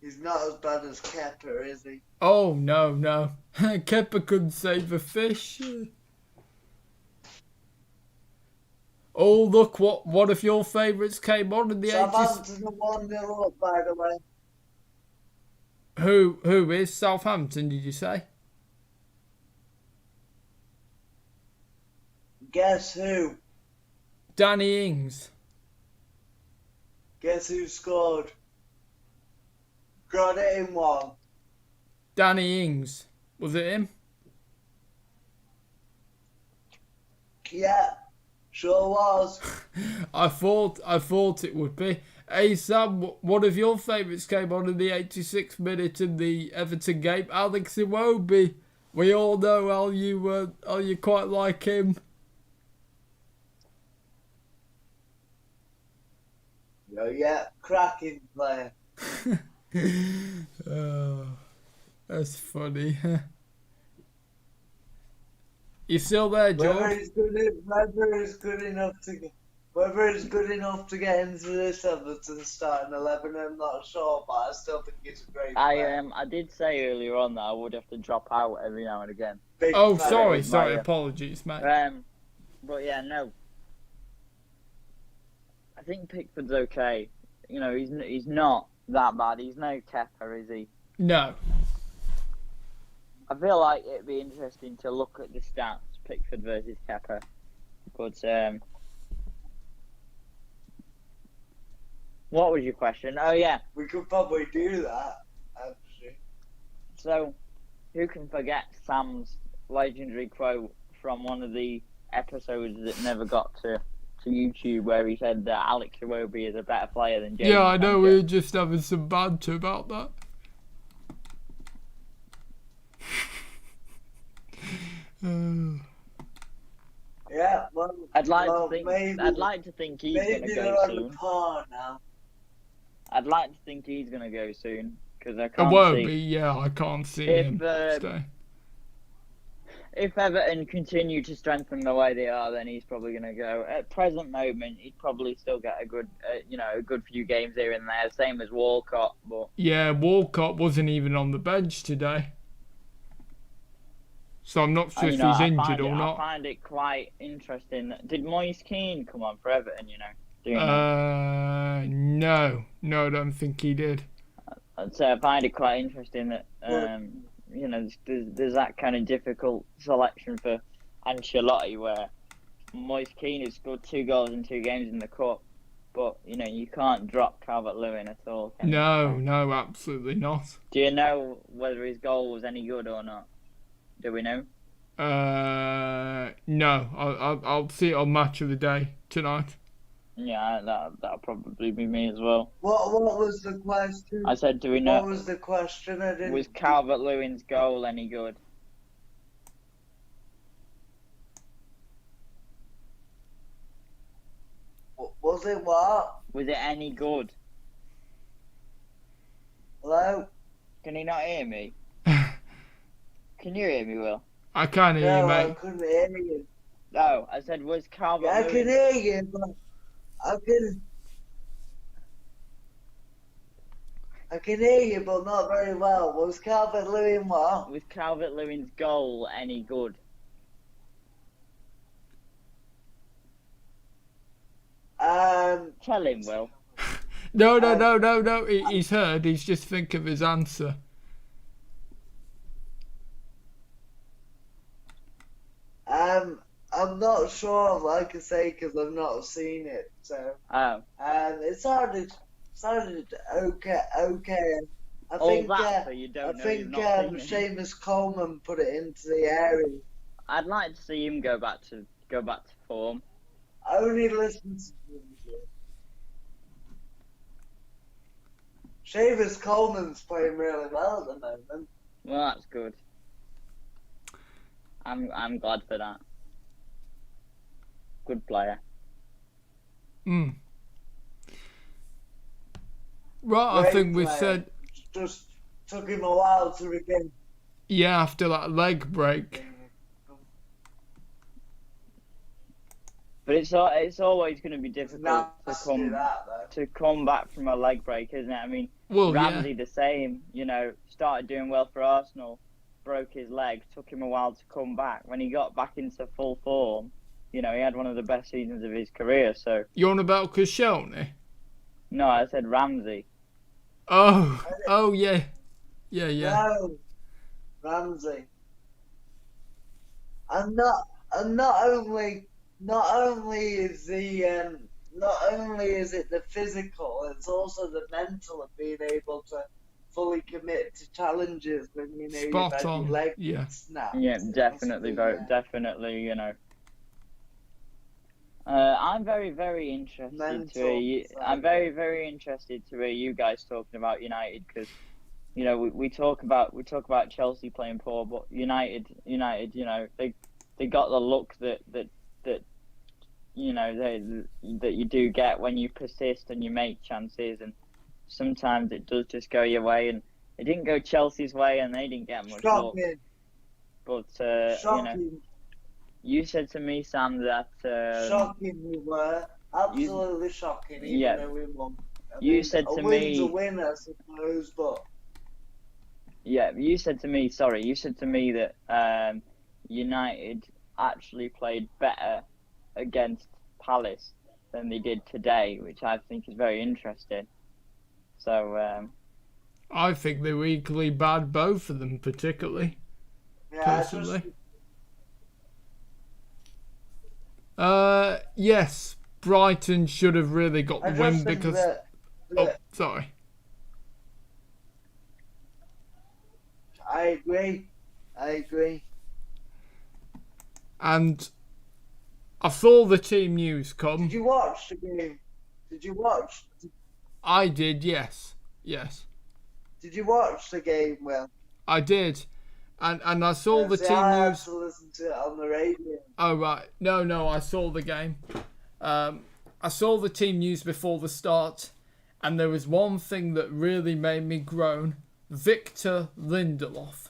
Speaker 3: He's not as bad as Kepa, is he?
Speaker 1: Oh, no. Kepa couldn't save a fish. Oh, look, what if your favourites came on in the 80s?
Speaker 3: Southampton are 1-0 up, by the way.
Speaker 1: Who is Southampton, did you say?
Speaker 3: Guess who?
Speaker 1: Danny Ings.
Speaker 3: Guess who scored? Got it in one.
Speaker 1: Danny Ings. Was it him?
Speaker 3: Yeah, sure was.
Speaker 1: I thought it would be. Hey Sam, one of your favourites came on in the 86th minute in the Everton game. Alex Iwobi. We all know how you quite like him.
Speaker 3: Oh, yeah, cracking player.
Speaker 1: Oh, that's funny. You still there, George?
Speaker 3: Whether he's good enough to get into this Everton starting 11, I'm not sure, but I still think he's a great player.
Speaker 2: I did say earlier on that I would have to drop out every now and again.
Speaker 3: Big
Speaker 1: Oh,
Speaker 3: fan.
Speaker 1: sorry, apologies, mate.
Speaker 2: But yeah, no. I think Pickford's okay. You know, he's not that bad. He's no Kepa, is he?
Speaker 1: No.
Speaker 2: I feel like it'd be interesting to look at the stats, Pickford versus Kepa. But what was your question? Oh yeah.
Speaker 3: We could probably do that, actually.
Speaker 2: So, who can forget Sam's legendary quote from one of the episodes that never got to YouTube, where he said that Alex Iwobi is a better player than James?
Speaker 1: Yeah, I know.
Speaker 2: Sancho?
Speaker 1: We were just having some banter about that.
Speaker 3: Yeah, well,
Speaker 2: I'd like
Speaker 3: well,
Speaker 2: to think.
Speaker 3: maybe,
Speaker 2: I'd like to think he's gonna
Speaker 3: maybe
Speaker 2: go
Speaker 3: they're on
Speaker 2: soon.
Speaker 3: the par now.
Speaker 2: I'd like to think he's gonna go soon because I
Speaker 1: It
Speaker 2: can't
Speaker 1: won't
Speaker 2: see.
Speaker 1: be. Yeah, I can't see
Speaker 2: If,
Speaker 1: him stay.
Speaker 2: If Everton continue to strengthen the way they are, then he's probably going to go. At present moment, he'd probably still get a good, a good few games here and there, same as Walcott. But
Speaker 1: Yeah, Walcott wasn't even on the bench today, so I'm not sure if he's injured or
Speaker 2: I
Speaker 1: not.
Speaker 2: find it quite interesting. Did Moise Keane come on for Everton? Do you know?
Speaker 1: No, I don't think he did.
Speaker 2: I'd say I find it quite interesting that there's that kind of difficult selection for Ancelotti, where Moise Keane has scored 2 goals in 2 games in the cup, but you can't drop Calvert-Lewin at all. Can you?
Speaker 1: No, absolutely not.
Speaker 2: Do you know whether his goal was any good or not? Do we know?
Speaker 1: No. I'll see it on Match of the Day tonight.
Speaker 2: Yeah, that'll probably be me as well.
Speaker 3: What was the question?
Speaker 2: I said, do we know?
Speaker 3: What was the question? I didn't.
Speaker 2: Was Calvert-Lewin's goal any good?
Speaker 3: Was it what?
Speaker 2: Was it any good?
Speaker 3: Hello?
Speaker 2: Can you not hear me? Can you hear me, Will?
Speaker 1: I can't hear you,
Speaker 3: No, I
Speaker 1: mate.
Speaker 3: couldn't hear you.
Speaker 2: No, I said, was
Speaker 3: I
Speaker 2: Calvert-Lewin...
Speaker 3: can hear you, but I can hear you, but not very well. Was Calvert-Lewin what?
Speaker 2: Was Calvert-Lewin's goal any good? Tell him, Will.
Speaker 1: No. He's heard. He's just thinking of his answer.
Speaker 3: I'm I'm not sure, like I say, because I've not seen it. So,
Speaker 2: Oh,
Speaker 3: it sounded okay. I
Speaker 2: all
Speaker 3: think
Speaker 2: that so you don't know you've not seen it.
Speaker 3: Seamus Coleman put it into the area.
Speaker 2: I'd like to see him go back to form.
Speaker 3: I only listen to music. Seamus Coleman's playing really well at the moment.
Speaker 2: Well, that's good. I'm glad for that. Good player.
Speaker 1: Mm. Right, I
Speaker 3: Great
Speaker 1: think we've
Speaker 3: player.
Speaker 1: said,
Speaker 3: Just took him a while to regain.
Speaker 1: yeah, after that leg break.
Speaker 2: But it's always going to be difficult to come back from a leg break, isn't it? I mean,
Speaker 1: Well,
Speaker 2: Ramsey
Speaker 1: yeah.
Speaker 2: the same. You know, started doing well for Arsenal, broke his leg, took him a while to come back. When he got back into full form, you know, he had one of the best seasons of his career. So
Speaker 1: You on about Koscielny?
Speaker 2: no, I said Ramsey.
Speaker 1: Oh, yeah. Yeah.
Speaker 3: No, Ramsey. And not only is it the physical, it's also the mental of being able to fully commit to challenges when you know
Speaker 1: Spot
Speaker 3: you've had
Speaker 1: on,
Speaker 3: your leg
Speaker 1: yeah.
Speaker 3: snapped.
Speaker 2: Yeah,
Speaker 3: It
Speaker 2: definitely,
Speaker 3: must be,
Speaker 2: definitely. You know, I'm very, very interested to hear you. I'm very, very interested to hear you guys talking about United because, you know, we talk about Chelsea playing poor, but United, you know, they got the look that you know that you do get when you persist and you make chances, and sometimes it does just go your way, and it didn't go Chelsea's way, and they didn't get much luck.
Speaker 3: shocking.
Speaker 2: But you know,
Speaker 3: Shocking.
Speaker 2: you said to me, Sam, that
Speaker 3: Shocking we were. Absolutely shocking, even
Speaker 2: Yeah.
Speaker 3: though we won.
Speaker 2: You said to
Speaker 3: a win's
Speaker 2: me-
Speaker 3: a win, I suppose, but
Speaker 2: yeah, you said to me that United actually played better against Palace than they did today, which I think is very interesting. So
Speaker 1: I think they were equally bad, both of them, particularly.
Speaker 3: yeah,
Speaker 1: Personally. Yes, Brighton should have really got
Speaker 3: I
Speaker 1: the
Speaker 3: just
Speaker 1: win
Speaker 3: think
Speaker 1: because...
Speaker 3: that
Speaker 1: Oh, sorry.
Speaker 3: I agree.
Speaker 1: And I saw the team news come.
Speaker 3: Did you watch the game? Did you watch?
Speaker 1: I did, yes. Yes,
Speaker 3: Did you watch the game, Will?
Speaker 1: I did. And I saw the
Speaker 3: See,
Speaker 1: team
Speaker 3: I had
Speaker 1: news.
Speaker 3: to listen to it on the radio.
Speaker 1: Oh, right. No, I saw the game. I saw the team news before the start, and there was one thing that really made me groan. Victor Lindelof.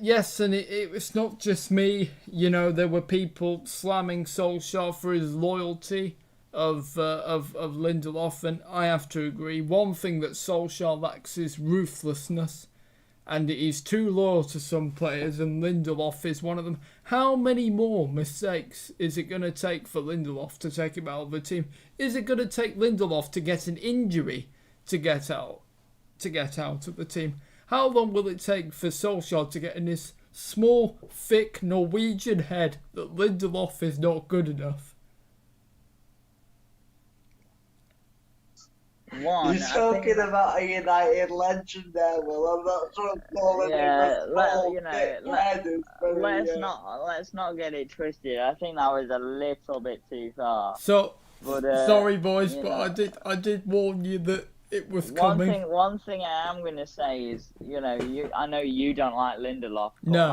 Speaker 1: Yes, and it was not just me. You know, there were people slamming Solskjaer for his loyalty of Lindelof, and I have to agree. One thing that Solskjaer lacks is ruthlessness, and he's too loyal to some players, and Lindelof is one of them. How many more mistakes is it going to take for Lindelof to take him out of the team? Is it going to take Lindelof to get an injury to get out of the team? How long will it take for Solskjaer to get in his small, thick Norwegian head that Lindelof is not good enough?
Speaker 2: one,
Speaker 3: You're
Speaker 2: I
Speaker 3: talking
Speaker 2: think,
Speaker 3: about a United legend there, Will. I'm not sure I'm calling
Speaker 2: Yeah,
Speaker 3: him a
Speaker 2: let-
Speaker 3: small
Speaker 2: you know,
Speaker 3: thick
Speaker 2: let-
Speaker 3: head. It's very,
Speaker 2: let's not get it twisted. I think that was a little bit too far.
Speaker 1: So,
Speaker 2: But
Speaker 1: sorry boys,
Speaker 2: you
Speaker 1: but
Speaker 2: know.
Speaker 1: I did warn you that it was coming.
Speaker 2: One thing I am gonna say is, you know, I know you don't like Lindelof, but
Speaker 1: No.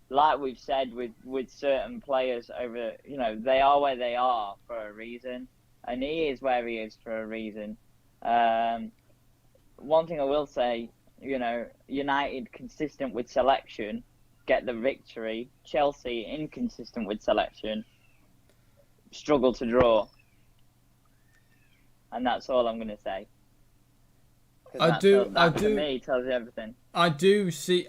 Speaker 2: like we've said with certain players over, you know, they are where they are for a reason, and he is where he is for a reason. One thing I will say, you know, United consistent with selection get the victory. Chelsea inconsistent with selection struggle to draw, and that's all I'm gonna say. 'Cause that to me tells you everything.
Speaker 1: I do see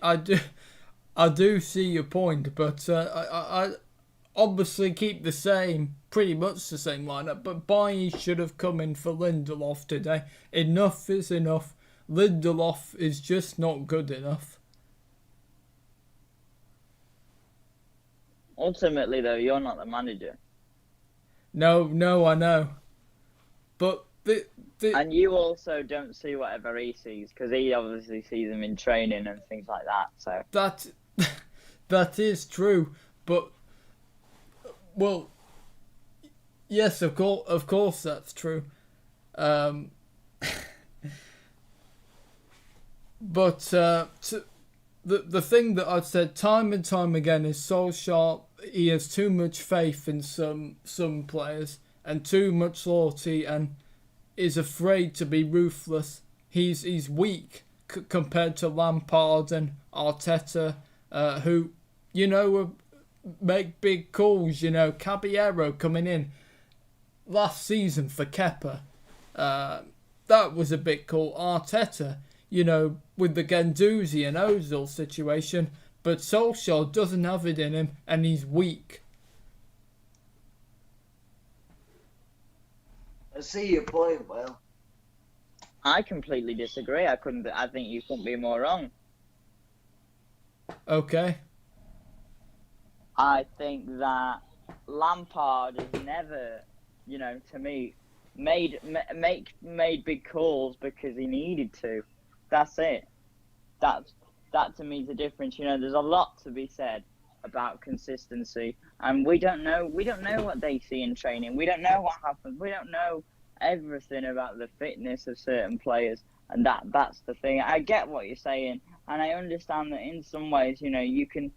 Speaker 1: your point, but I obviously keep pretty much the same lineup. But Bailly should have come in for Lindelof today. Enough is enough. Lindelof is just not good enough.
Speaker 2: Ultimately, though, you're not the manager.
Speaker 1: No, I know. But
Speaker 2: And you also don't see whatever he sees, because he obviously sees them in training and things like that. So
Speaker 1: that that is true. But well, yes, of course, that's true. But the thing that I've said time and time again is Solskjaer. He has too much faith in some players and too much loyalty, and is afraid to be ruthless. He's weak compared to Lampard and Arteta, who make big calls. Caballero coming in last season for Kepa. That was a big call. Arteta, with the Guendouzi and Ozil situation, but Solskjaer doesn't have it in him, and he's weak.
Speaker 3: I see your point, Will.
Speaker 2: I completely disagree. I think you couldn't be more wrong.
Speaker 1: Okay.
Speaker 2: I think that Lampard has never, to me, made big calls because he needed to. That's it. That to me is the difference. There's a lot to be said about consistency, and we don't know what they see in training. We don't know what happens. We don't know everything about the fitness of certain players, and that's the thing. I get what you're saying, and I understand that in some ways, you can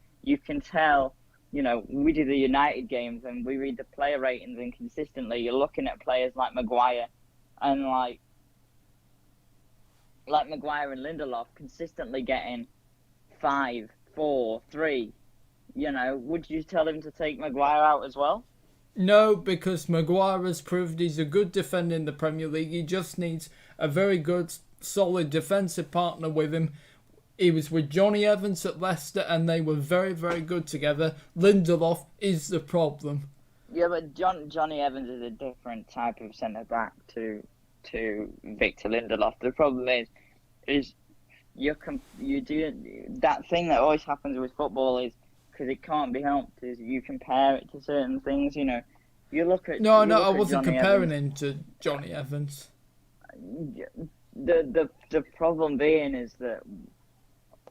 Speaker 2: tell. We do the United games and we read the player ratings, and consistently you're looking at players like Maguire and like Maguire and Lindelof consistently getting 5, 4, 3. Would you tell him to take Maguire out as well?
Speaker 1: No, because Maguire has proved he's a good defender in the Premier League. He just needs a very good, solid defensive partner with him. He was with Johnny Evans at Leicester, and they were very, very good together. Lindelof is the problem.
Speaker 2: Yeah, but Johnny Evans is a different type of centre back to Victor Lindelof. The problem is you do that thing that always happens with football is, because it can't be helped, is you compare it to certain things. You look at
Speaker 1: I wasn't comparing him to Johnny Evans.
Speaker 2: The problem being is that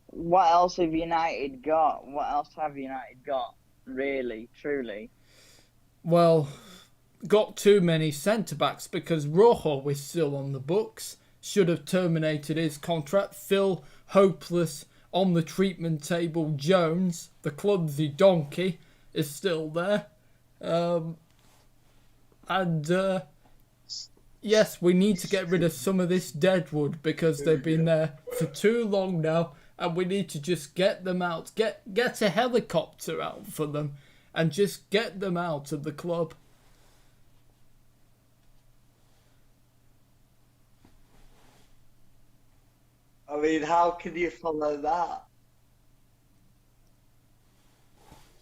Speaker 2: what else have United got? What else have United got, really, truly?
Speaker 1: Well, got too many centre-backs, because Rojo is still on the books. Should have terminated his contract. Phil, hopeless, on the treatment table. Jones, the clumsy donkey, is still there. Yes, we need to get rid of some of this deadwood, because they've been there for too long now, and we need to just get them out. Get a helicopter out for them, and just get them out of the club.
Speaker 3: I mean, how can you follow that?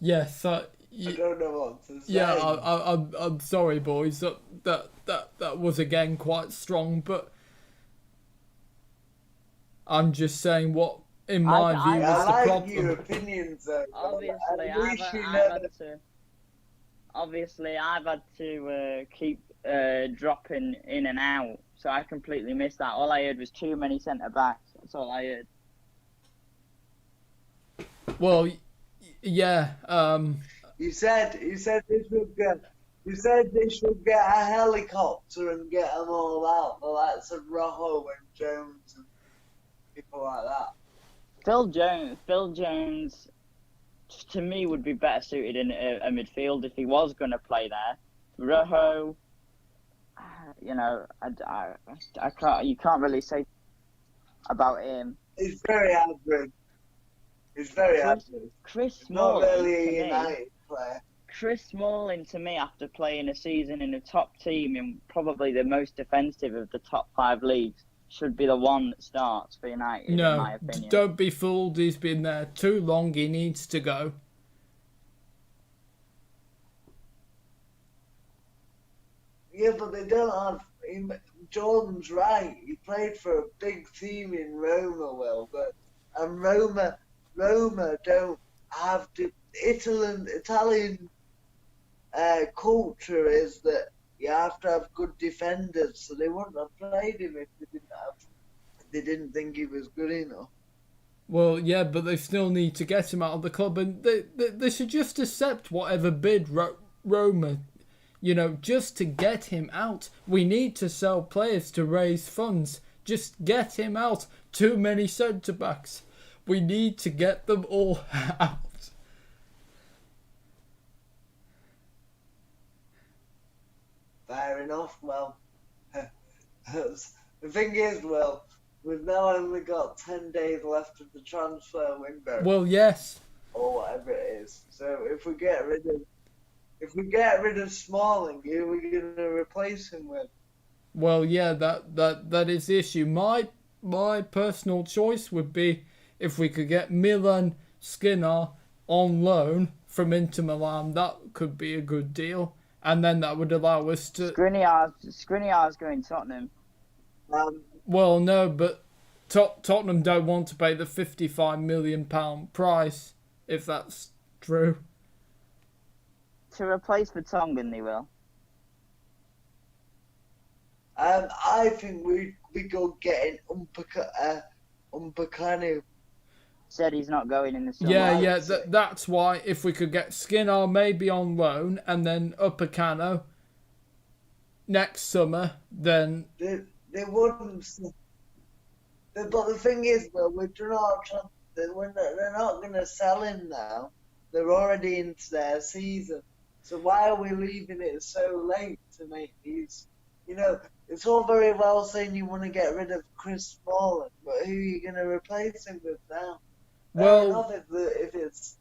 Speaker 1: Yes,
Speaker 3: I don't know what to say.
Speaker 1: Yeah, I'm sorry, boys. That was again quite strong, but I'm just saying what, in my view, is the problem.
Speaker 3: I like your opinions, though.
Speaker 2: Obviously, I've had to keep dropping in and out, so I completely missed that. All I heard was too many centre backs. That's all I heard.
Speaker 1: Well, yeah.
Speaker 3: You said they should get. You said they should get a helicopter and get them all out. The likes of Rojo and Jones and people like that.
Speaker 2: Phil Jones, to me, would be better suited in a midfield if he was going to play there. Rojo, I can't. You can't really say about him.
Speaker 3: He's very average.
Speaker 2: Chris Smalling,
Speaker 3: not really a United player.
Speaker 2: Chris Smalling, to me, after playing a season in a top team in probably the most defensive of the top 5 leagues, should be the one that starts for United, in my opinion.
Speaker 1: Don't be fooled. He's been there too long. He needs to go.
Speaker 3: Yeah, but they don't have. Jordan's right. He played for a big team in Roma, Will, but Roma don't have the Italian culture is that you have to have good defenders, so they wouldn't have played him if they didn't think he was good enough.
Speaker 1: Well, yeah, but they still need to get him out of the club, and they should just accept whatever bid Roma, just to get him out. We need to sell players to raise funds. Just get him out. Too many centre-backs. We need to get them all out.
Speaker 3: Fair enough. Well, the thing is, we've now only got 10 days left of the transfer window.
Speaker 1: Well, yes.
Speaker 3: Or whatever it is. So if we get rid of Smalling, who are we going to replace him with?
Speaker 1: Well, yeah, that is the issue. My personal choice would be if we could get Milan Skriniar on loan from Inter Milan. That could be a good deal, and then that would allow us to.
Speaker 2: Skriniar's going to Tottenham.
Speaker 1: Well, no, but Tottenham don't want to pay the £55 million price, if that's true.
Speaker 2: To replace Vertonghen, they will.
Speaker 3: I think we go getting Upamecano.
Speaker 2: Said he's not going in the summer.
Speaker 1: Yeah, that's why if we could get Skriniar maybe on loan and then Upamecano next summer, then
Speaker 3: they wouldn't. But the thing is, they're not going to sell him now. They're already into their season. So why are we leaving it so late to make these? It's all very well saying you want to get rid of Chris Smalling, but who are you going to replace him with now?
Speaker 1: Well,
Speaker 3: enough if it's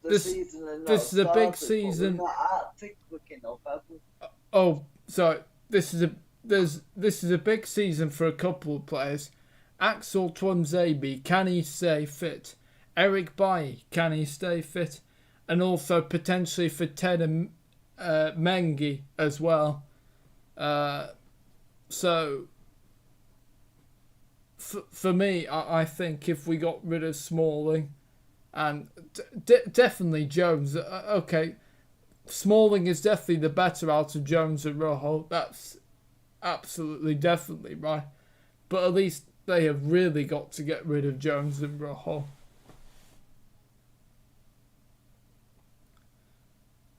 Speaker 3: the season and
Speaker 1: this is a big season.
Speaker 3: We're not Arctic quick enough, have we?
Speaker 1: Oh, sorry. This is a big season for a couple of players. Axel Tuanzebe, can he stay fit? Eric Bailly, can he stay fit? And also potentially for Ted Mengi as well. So for me, I think if we got rid of Smalling and definitely Jones, okay, Smalling is definitely the better out of Jones and Rojo. That's absolutely definitely right. But at least they have really got to get rid of Jones and Rojo.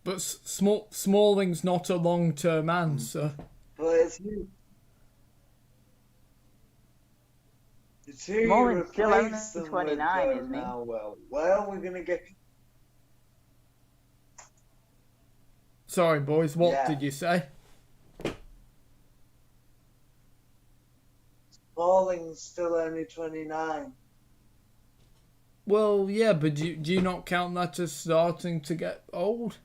Speaker 1: But Smalling's not a long-term answer.
Speaker 3: But it's who
Speaker 2: Smalling's still only
Speaker 3: replace them
Speaker 2: 29,
Speaker 3: with
Speaker 2: isn't he?
Speaker 3: now. Well, we're going to get...
Speaker 1: Sorry, boys, what did you say?
Speaker 3: Smalling's still only 29.
Speaker 1: Well, yeah, but do you not count that as starting to get old?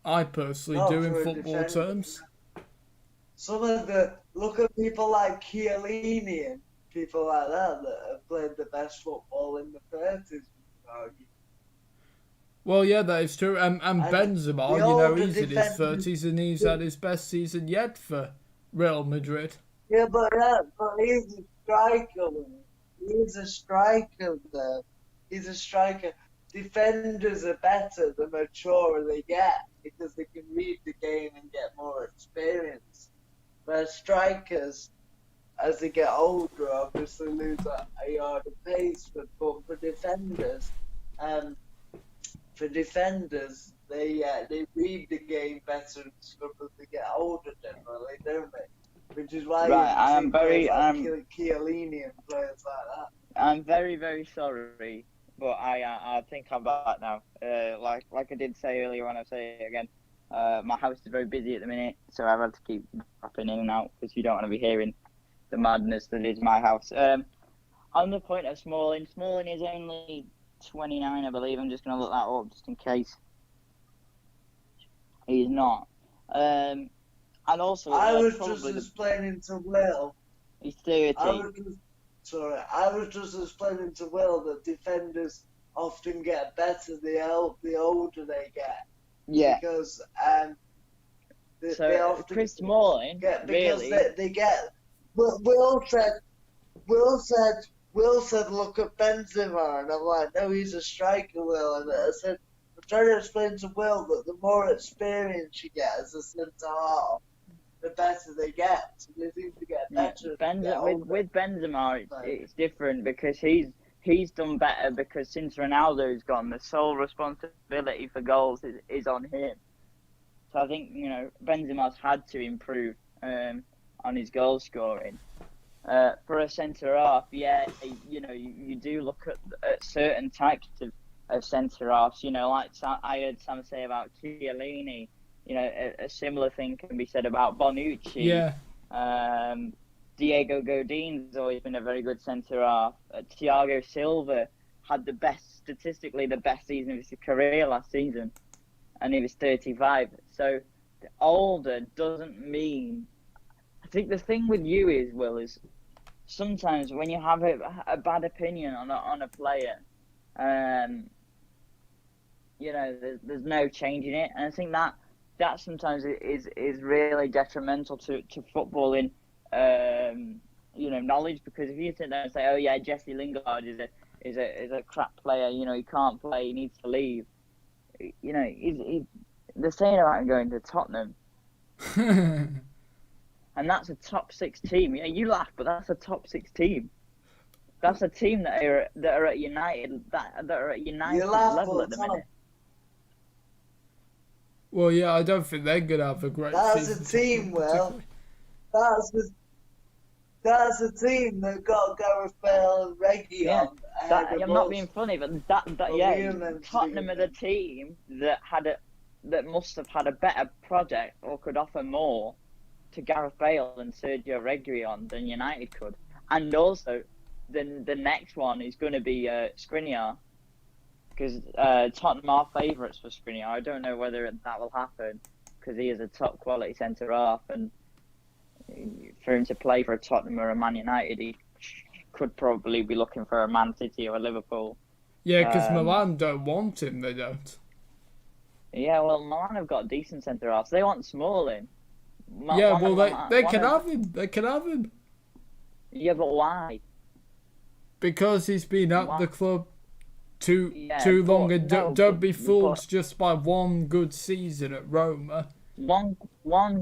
Speaker 1: I personally do in football terms.
Speaker 3: Some of look at people like Chiellini and people like that have played the best football in the 30s.
Speaker 1: Well, yeah, that is true. And Benzema, he's in his 30s and he's had his best season yet for Real Madrid.
Speaker 3: Yeah, but he's a striker. He's a striker there. He's a striker. Defenders are better the maturer they get because they can read the game and get more experience. Where strikers, as they get older, obviously lose a yard of pace. But for defenders, they read the game better and stuff as they get older generally, don't they? Which is why Chiellini and players like that.
Speaker 2: I'm very, very sorry, but I think I'm back now. Like I did say earlier, when I say it again, my house is very busy at the minute, so I've had to keep dropping in and out because you don't want to be hearing the madness that is my house. On the point of Smalling is only 29, I believe. I'm just going to look that up just in case he's not. And also,
Speaker 3: I was just explaining to Will.
Speaker 2: He's 30.
Speaker 3: I was just explaining to Will that defenders often get better the older they get.
Speaker 2: Yeah.
Speaker 3: Because
Speaker 2: they often Chris Smalling
Speaker 3: they get. Will said Will said, look at Benzema, and I'm like, no, he's a striker, Will. And I said, I'm trying to explain to Will that the more experience you get as a centre half, the better they get. So they seem to get
Speaker 2: Yeah,
Speaker 3: better. as they get older.
Speaker 2: with Benzema,
Speaker 3: Right.
Speaker 2: it's different because he's done better because since Ronaldo's gone, the sole responsibility for goals is on him. So I think Benzema's had to improve on his goal scoring. For a centre half, you do look at certain types of centre halves. Like I heard Sam say about Chiellini. A similar thing can be said about Bonucci.
Speaker 1: Yeah.
Speaker 2: Diego Godin's always been a very good centre half. Thiago Silva had statistically the best season of his career last season, and he was 35. So older doesn't mean. I think the thing with you is sometimes when you have a bad opinion on a player, there's no changing it, and I think that sometimes is really detrimental to footballing, knowledge, because if you sit there and say, oh yeah, Jesse Lingard is a crap player, he can't play, he needs to leave, they're saying about him going to Tottenham. And that's a top 6 team. Yeah, you laugh, but that's a top 6 team. That's a team that are at United that are at United level at the minute.
Speaker 1: Well, yeah, I don't think they're gonna have a great
Speaker 3: That's
Speaker 1: season.
Speaker 3: a team, Will. That's a team that got Gareth Bale and Reggie on.
Speaker 2: I'm not being funny, but Tottenham are the team that must have had a better project or could offer more to Gareth Bale and Sergio Reguilon than United could. And also, the next one is going to be Skriniar, because Tottenham are favourites for Skriniar. I don't know whether that will happen, because he is a top quality centre half, and for him to play for a Tottenham or a Man United, he could probably be looking for a Man City or a Liverpool.
Speaker 1: Yeah, because Milan don't want him. They don't.
Speaker 2: Yeah, well, Milan have got decent centre halves. They want Smalling.
Speaker 1: They can have him. They can have him.
Speaker 2: Yeah, but why?
Speaker 1: Because he's been at the club too long, and don't be fooled just by one good season at Roma.
Speaker 2: One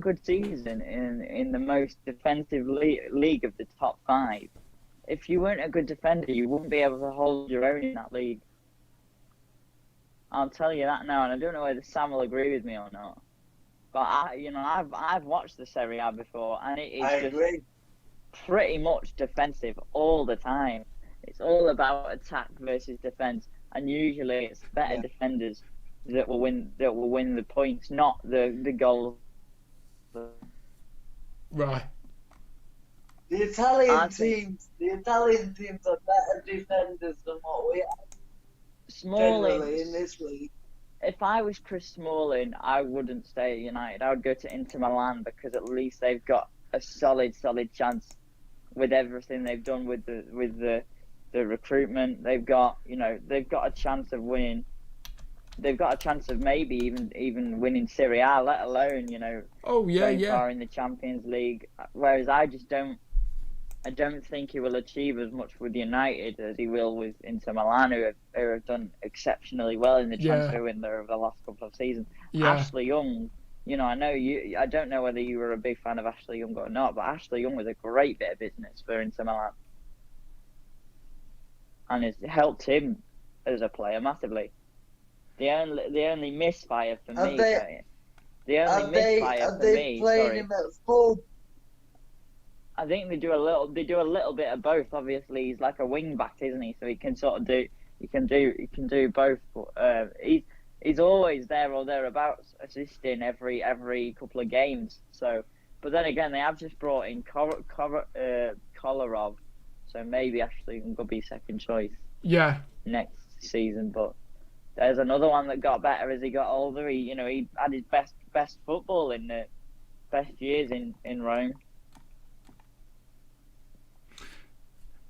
Speaker 2: good season in the most defensive league of the top 5. If you weren't a good defender, you wouldn't be able to hold your own in that league. I'll tell you that now, and I don't know whether Sam will agree with me or not. But I've watched the Serie A before, and it is just pretty much defensive all the time. It's all about attack versus defense, and usually it's better defenders that will win the points, not the goals.
Speaker 3: The
Speaker 1: Right.
Speaker 3: Italian teams are better defenders than what we are generally in this league.
Speaker 2: If I was Chris Smalling, I wouldn't stay at United. I would go to Inter Milan, because at least they've got a solid chance with everything they've done with the recruitment. They've got a chance of winning. They've got a chance of maybe even winning Serie A, let alone going far in the Champions League. Whereas I don't think he will achieve as much with United as he will with Inter Milan, who have done exceptionally well in the transfer window over the last couple of seasons. Yeah. Ashley Young, I know I don't know whether you were a big fan of Ashley Young or not, but Ashley Young was a great bit of business for Inter Milan, and it's helped him as a player massively. The only misfire for me.
Speaker 3: Playing him at full?
Speaker 2: I think they do a little bit of both. Obviously, he's like a wing back, isn't he? So he can do both. He's always there or thereabouts, assisting every couple of games. So, but then again, they have just brought in Kolarov, so maybe Ashley will be second choice.
Speaker 1: Yeah.
Speaker 2: Next season, but there's another one that got better as he got older. He had his best football in the best years in Rome.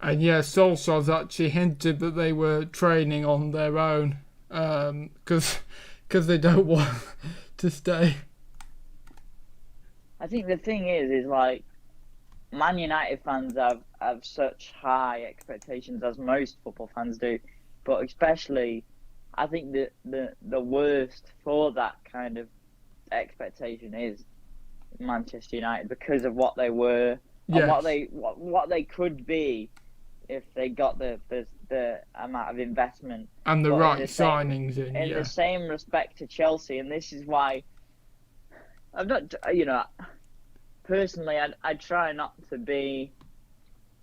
Speaker 1: And yeah, Solskjaer's actually hinted that they were training on their own, because they don't want to stay.
Speaker 2: I think the thing is like, Man United fans have such high expectations, as most football fans do, but especially, I think the worst for that kind of expectation is Manchester United, because of what they were and
Speaker 1: Yes.
Speaker 2: what they could be if they got the amount of investment
Speaker 1: And the
Speaker 2: but
Speaker 1: right
Speaker 2: in the same,
Speaker 1: signings in,
Speaker 2: in
Speaker 1: yeah.
Speaker 2: the same respect to Chelsea, and this is why I'm not, personally, I try not to be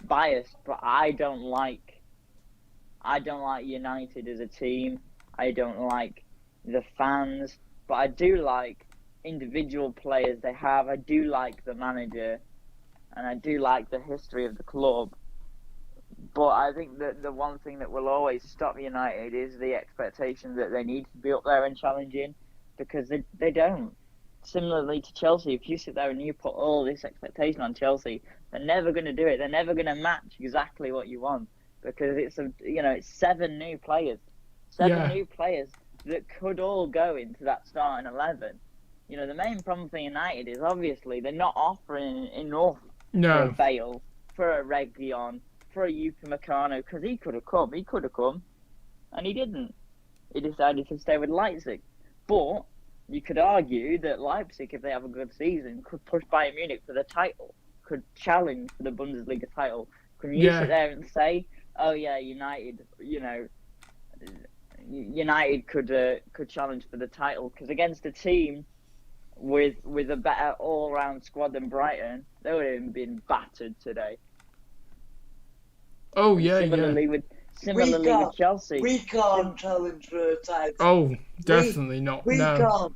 Speaker 2: biased, but I don't like United as a team. I don't like the fans, but I do like individual players they have. I do like the manager, and I do like the history of the club. But I think that the one thing that will always stop United is the expectation that they need to be up there and challenging, because they don't. Similarly to Chelsea, if you sit there and you put all this expectation on Chelsea, they're never going to do it. They're never going to match exactly what you want, because it's 7 new players,
Speaker 1: Yeah.
Speaker 2: new players that could all go into that starting 11. The main problem for United is obviously they're not offering enough for a
Speaker 1: No.
Speaker 2: Bale, for a Reguilon, for a Yuka Meccano, because he could have come, and he didn't. He decided to stay with Leipzig. But you could argue that Leipzig, if they have a good season, could push Bayern Munich for the title, could challenge for the Bundesliga title. Can you sit there and say, oh yeah, United, United could challenge for the title, because against a team with a better all-round squad than Brighton, they would have been battered today.
Speaker 1: Oh, yeah,
Speaker 2: Similarly with Chelsea.
Speaker 3: We can't challenge for a title.
Speaker 1: Oh, definitely not. No.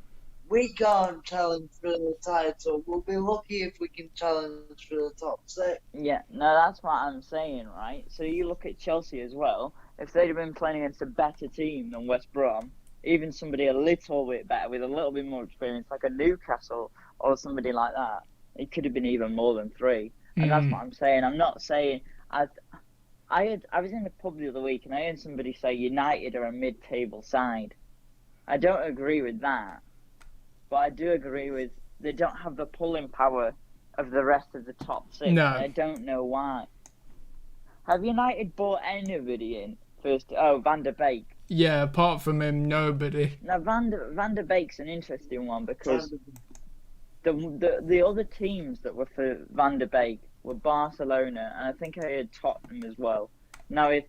Speaker 3: We can't challenge for the title. We'll be lucky if we can challenge for the top 6.
Speaker 2: Yeah, no, that's what I'm saying, right? So you look at Chelsea as well. If they'd have been playing against a better team than West Brom, even somebody a little bit better with a little bit more experience, like a Newcastle or somebody like that, it could have been even more than 3. And that's what I'm saying. I'm not saying I was in the pub the other week and I heard somebody say United are a mid-table side. I don't agree with that, but I do agree with they don't have the pulling power of the rest of the top 6.
Speaker 1: No.
Speaker 2: And I don't know why. Have United bought anybody in first? Oh, Van der Beek.
Speaker 1: Yeah, apart from him, nobody.
Speaker 2: Now Van der Beek's an interesting one, because the other teams that were for Van der Beek were Barcelona, and I think I heard Tottenham as well. Now, if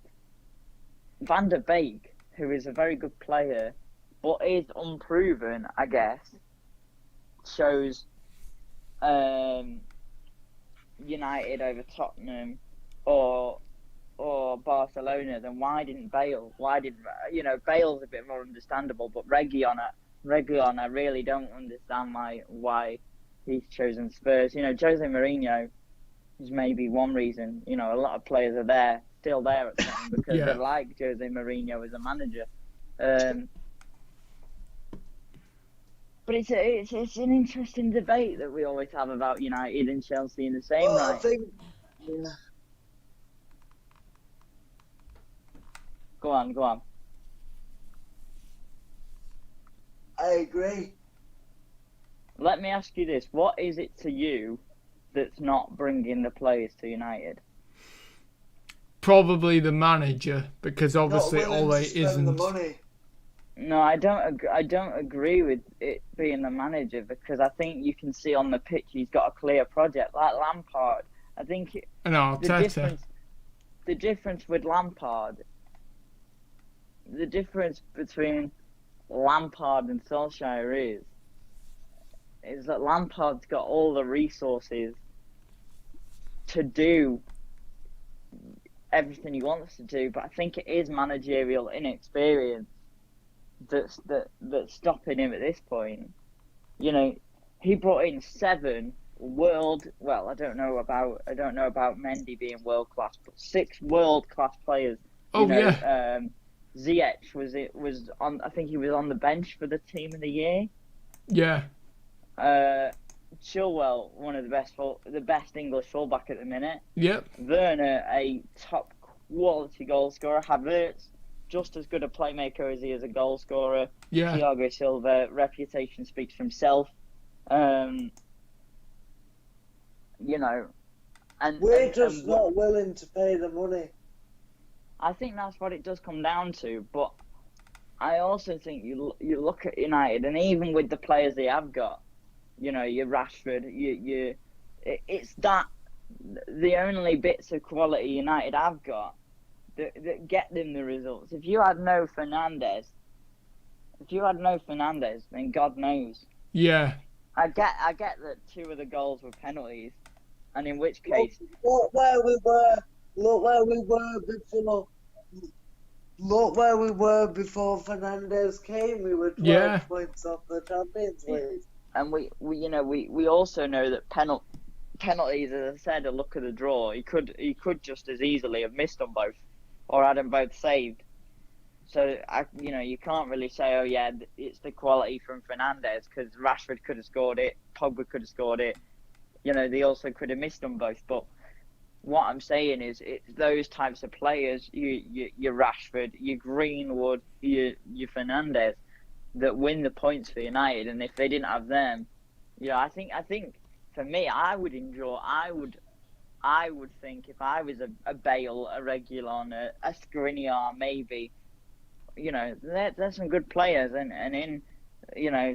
Speaker 2: Van der Beek, who is a very good player, but is unproven, I guess, chose United over Tottenham or Barcelona, then why didn't Bale? Bale's a bit more understandable, but Reguilon, I really don't understand why he's chosen Spurs. Jose Mourinho is maybe one reason. A lot of players are still there at Tottenham because they like Jose Mourinho as a manager. But it's an interesting debate that we always have about United and Chelsea in the same night.
Speaker 3: I think, yeah.
Speaker 2: Go on.
Speaker 3: I agree.
Speaker 2: Let me ask you this. What is it to you that's not bringing the players to United?
Speaker 1: Probably the manager, because obviously Ole isn't.
Speaker 3: The money.
Speaker 2: No, I don't agree with it being the manager, because I think you can see on the pitch he's got a clear project, like Lampard. I think
Speaker 1: And Arteta.
Speaker 2: The difference with Lampard, the difference between Lampard and Solskjaer is that Lampard's got all the resources to do everything he wants to do, but I think it is managerial inexperience that's stopping him at this point. He brought in 7 well, I don't know about Mendy being world class, but 6 world class players. Ziyech was on. I think he was on the bench for the team of the year.
Speaker 1: Yeah.
Speaker 2: Chilwell, one of the best English fullback at the minute.
Speaker 1: Yep.
Speaker 2: Werner, a top quality goal scorer. Havertz, just as good a playmaker as he is a goal scorer.
Speaker 1: Yeah.
Speaker 2: Thiago Silva, reputation speaks for himself.
Speaker 3: We're just not willing to pay the money.
Speaker 2: I think that's what it does come down to. But I also think you look at United, and even with the players they have got, you know, your Rashford, it's that the only bits of quality United have got that get them the results. If you had no Fernandes, then God knows.
Speaker 1: Yeah.
Speaker 2: I get that 2 of the goals were penalties, and in which case,
Speaker 3: Look where we were. Look where we were before. Look where we were before Fernandes came. We were 12 points off the Champions League.
Speaker 2: And we also know that penalties, as I said, a luck of the draw. He could just as easily have missed them both, or had them both saved. So you can't really say, oh yeah, it's the quality from Fernandes, because Rashford could have scored it, Pogba could have scored it. You know, they also could have missed them both. But what I'm saying is, it's those types of players, your Rashford, your Greenwood, your Fernandes, that win the points for United. And if they didn't have them, I think for me, I would think if I was a Bale, a Reguilon, a Skriniar, maybe, there's some good players, and in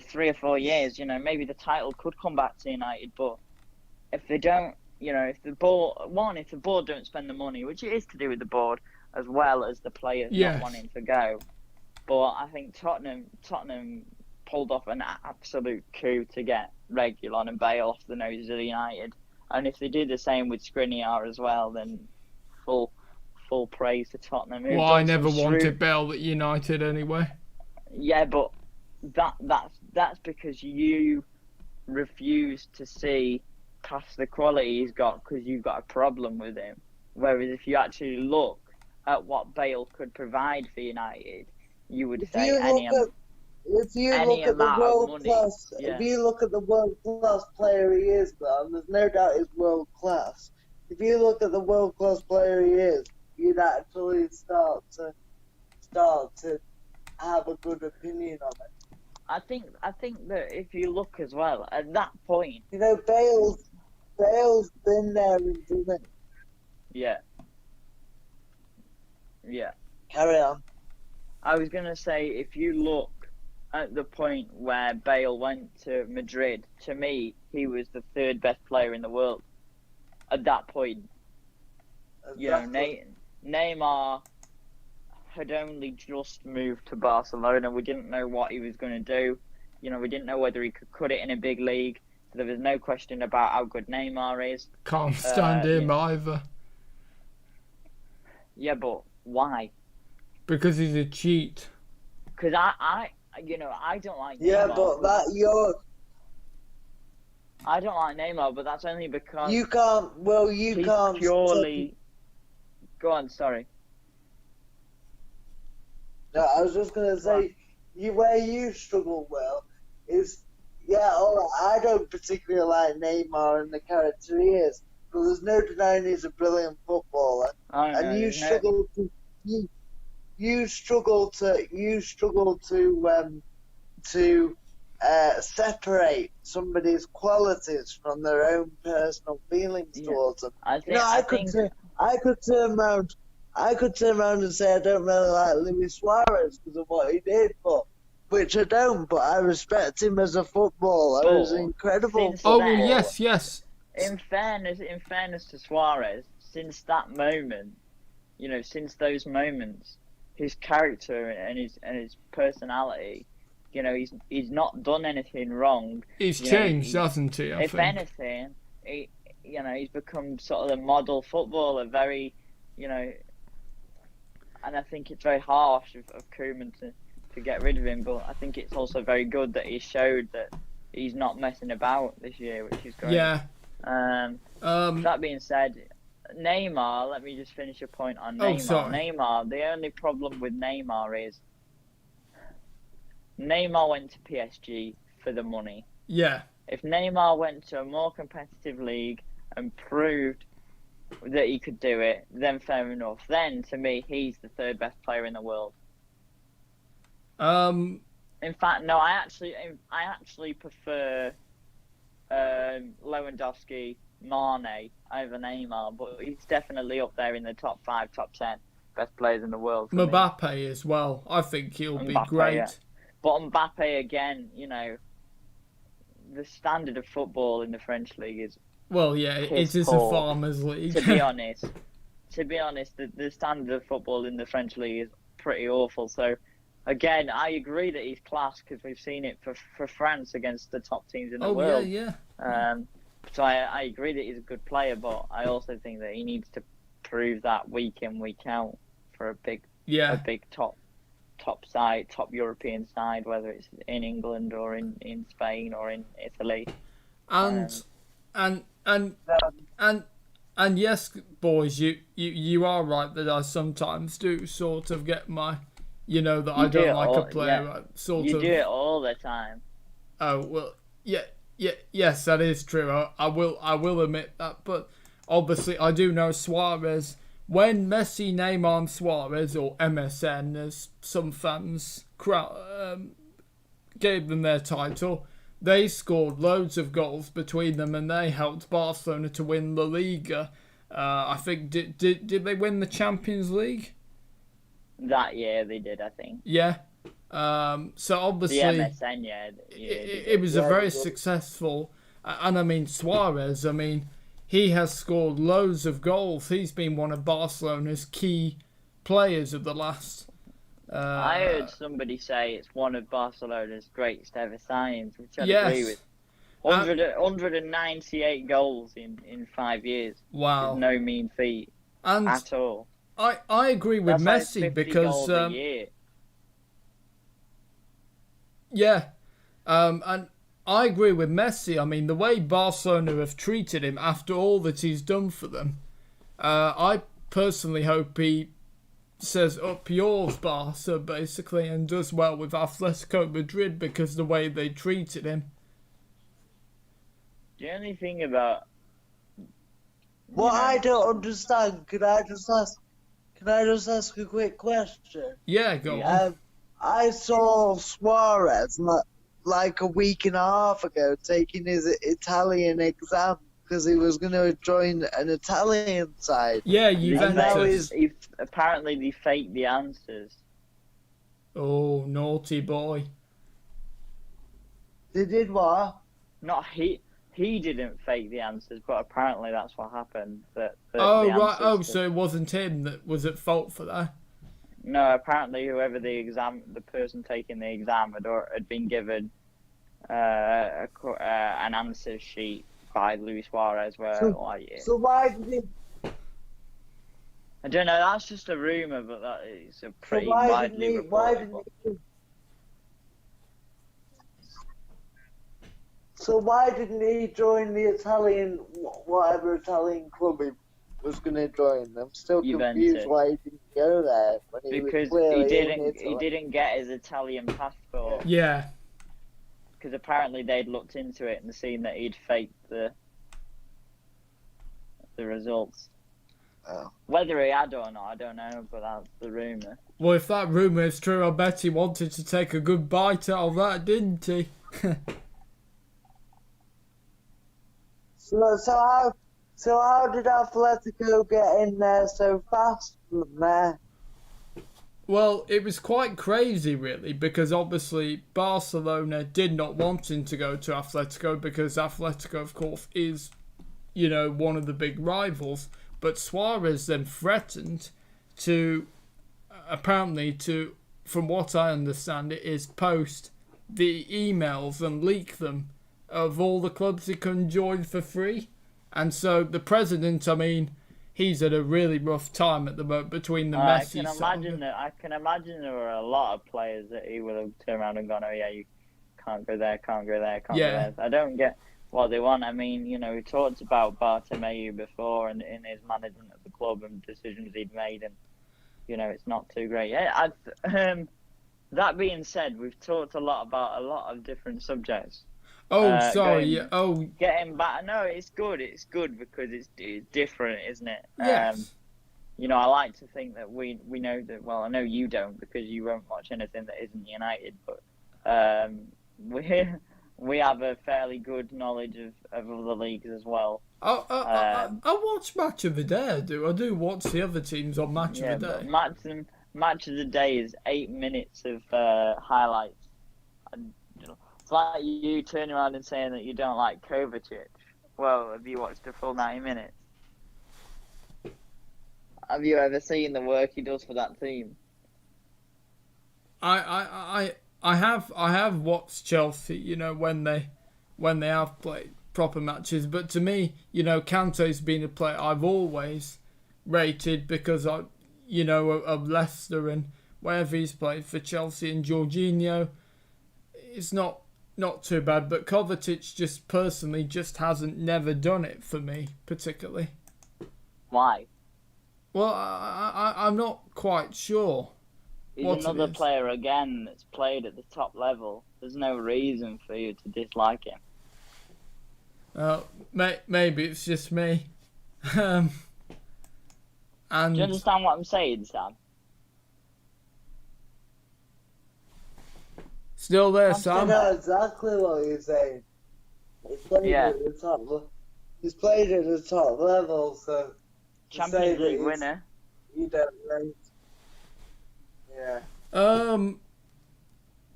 Speaker 2: 3 or 4 years, maybe the title could come back to United. But if they don't, if the board don't spend the money, which it is to do with the board as well as the players not wanting to go. But I think Tottenham pulled off an absolute coup to get Reguilon and Bale off the noses of United. And if they do the same with Skriniar as well, then full praise to Tottenham.
Speaker 1: Well, I never wanted Bale at United anyway.
Speaker 2: Yeah, but that's because you refuse to see past the quality he's got, because you've got a problem with him. Whereas if you actually look at what Bale could provide for United, you would say
Speaker 3: if you look at the world class player he is, man, there's no doubt he's world class. If you look at the world class player he is, you'd actually start to have a good opinion of it.
Speaker 2: I think that if you look as well at that point,
Speaker 3: Bale's been there and done it.
Speaker 2: Yeah.
Speaker 3: Carry on.
Speaker 2: I was gonna say, if you look at the point where Bale went to Madrid, to me, he was the 3rd best player in the world at that point.
Speaker 3: Exactly.
Speaker 2: Neymar had only just moved to Barcelona. We didn't know what he was going to do. We didn't know whether he could cut it in a big league. So there was no question about how good Neymar is.
Speaker 1: Can't stand him either.
Speaker 2: Yeah, but why?
Speaker 1: Because he's a cheat.
Speaker 2: Because I don't like Neymar.
Speaker 3: Yeah, but
Speaker 2: I don't like Neymar, but that's only because
Speaker 3: you can't
Speaker 2: purely. Go on, sorry.
Speaker 3: No, I was just gonna say, where you struggle well is, I don't particularly like Neymar and the character he is, but there's no denying he's a brilliant footballer, and you struggle to separate somebody's qualities from their own personal feelings towards them. I could turn around and say I don't really like Luis Suarez because of what he did, which I don't. But I respect him as a footballer. He's incredible.
Speaker 1: Yes.
Speaker 2: In fairness to Suarez, since that moment, since those moments, his character and his personality, he's not done anything wrong.
Speaker 1: He's changed, hasn't he?
Speaker 2: If anything, he's become sort of the model footballer. Very, and I think it's very harsh of Koeman to get rid of him, but I think it's also very good that he showed that he's not messing about this year, which is great.
Speaker 1: Yeah.
Speaker 2: That being said, Neymar, let me just finish a point on Neymar.
Speaker 1: Sorry.
Speaker 2: Neymar, the only problem with Neymar is Neymar went to PSG for the money.
Speaker 1: Yeah.
Speaker 2: If Neymar went to a more competitive league and proved that he could do it, then fair enough. Then, to me, he's the 3rd best player in the world. In fact, no, I actually prefer Lewandowski Mane over Neymar, but he's definitely up there in the top 5, top 10 best players in the world. For me.
Speaker 1: Mbappe as well. I think he'll be
Speaker 2: Mbappe,
Speaker 1: great.
Speaker 2: yeah. But Mbappe again, you know, the standard of football in the French league is
Speaker 1: Well, yeah, it is a
Speaker 2: poor,
Speaker 1: farmers' league.
Speaker 2: to be honest. The standard of football in the French league is pretty awful. So, again, I agree that he's class because we've seen it for France against the top teams in the world.
Speaker 1: Yeah.
Speaker 2: So I agree that he's a good player, but I also think that he needs to prove that week in, week out for a big top side, top European side, whether it's in England or in Spain or in Italy.
Speaker 1: And yes, boys, you are right that I sometimes do sort of get my, that I don't like a player.
Speaker 2: Yeah. You do it all the time.
Speaker 1: Oh well, yes, that is true. I will admit that, but obviously I do know Suarez. When Messi, Neymar, and Suarez, or MSN, as some fans gave them their title, they scored loads of goals between them, and they helped Barcelona to win La Liga. I think did they win the Champions League?
Speaker 2: That year they did, I think.
Speaker 1: Yeah. So obviously,
Speaker 2: the MSN,
Speaker 1: it was a very successful, and I mean Suarez. I mean, he has scored loads of goals. He's been one of Barcelona's key players of the last.
Speaker 2: I heard somebody say it's one of Barcelona's greatest ever signings, which I agree with. 198 goals in 5 years.
Speaker 1: Wow.
Speaker 2: Is no mean feat at all.
Speaker 1: I agree with
Speaker 2: That's
Speaker 1: Messi
Speaker 2: like 50
Speaker 1: because
Speaker 2: goals a year.
Speaker 1: Yeah, and I agree with Messi. I mean, the way Barcelona have treated him after all that he's done for them, I personally hope he says up yours, Barca, basically, and does well with Atletico Madrid because the way they treated him.
Speaker 2: The only thing about
Speaker 3: I don't understand. Can I just ask a quick question?
Speaker 1: Yeah, go on.
Speaker 3: I saw Suarez like a week and a half ago taking his Italian exam because he was going to join an Italian side.
Speaker 1: Yeah, Juventus.
Speaker 2: Apparently they faked the answers.
Speaker 1: Oh, naughty boy.
Speaker 3: They did what?
Speaker 2: Not he didn't fake the answers, but apparently that's what happened.
Speaker 1: So it wasn't him that was at fault for that?
Speaker 2: No, apparently whoever the person taking the exam had been given an answer sheet by Luis Suarez
Speaker 3: So why did he...
Speaker 2: I don't know, that's just a rumour, but that is a pretty widely reported one.
Speaker 3: So why didn't he join the whatever Italian club he was going to join? I'm still confused why he didn't go there.
Speaker 2: Because he didn't get his Italian passport.
Speaker 1: Yeah.
Speaker 2: Because apparently they'd looked into it and seen that he'd faked the results.
Speaker 3: Oh.
Speaker 2: Whether he had or not, I don't know, but that's the rumour.
Speaker 1: Well, if that rumour is true, I bet he wanted to take a good bite out of that, didn't he?
Speaker 3: So how did Atletico get in there so fast from there?
Speaker 1: Well, it was quite crazy, really, because obviously Barcelona did not want him to go to Atletico because Atletico, of course, is, one of the big rivals. But Suarez then threatened to, from what I understand, it is post the emails and leak them of all the clubs he can join for free. And so the president, he's at a really rough time at the moment between the Messi.
Speaker 2: I can imagine there were a lot of players that he would have turned around and gone, oh yeah, you can't go there, can't go there, can't go there. I don't get what they want. We talked about Bartomeu before and in his management of the club and decisions he'd made, and it's not too great. Yeah, that being said, we've talked a lot about a lot of different subjects.
Speaker 1: Oh, sorry.
Speaker 2: Getting back. No, it's good. It's good because it's different, isn't it?
Speaker 1: Yes.
Speaker 2: I like to think that we know that. Well, I know you don't because you won't watch anything that isn't United, but we have a fairly good knowledge of other leagues as well.
Speaker 1: I watch Match of the Day. I do watch the other teams on Match
Speaker 2: Yeah,
Speaker 1: of the
Speaker 2: but
Speaker 1: Day.
Speaker 2: match of the day is 8 minutes of highlights. And, it's like you turning around and saying that you don't like Kovacic. Well, have you watched the full 90 minutes? Have you ever seen the work he does for that team?
Speaker 1: I have watched Chelsea, when they have played proper matches, but to me, Kante's been a player I've always rated because of Leicester and wherever he's played for Chelsea, and Jorginho is not too bad, but Kovacic just personally just hasn't never done it for me particularly.
Speaker 2: Why?
Speaker 1: Well, I'm not quite sure.
Speaker 2: He's another player again that's played at the top level. There's no reason for you to dislike him.
Speaker 1: Maybe it's just me.
Speaker 2: And
Speaker 1: Do
Speaker 2: you understand what I'm saying, Sam?
Speaker 1: Still there,
Speaker 3: I
Speaker 1: Sam?
Speaker 3: know exactly what you're saying. He's played at the top. He's played at the top level, so
Speaker 2: Champions League winner.
Speaker 3: You don't rate. Yeah.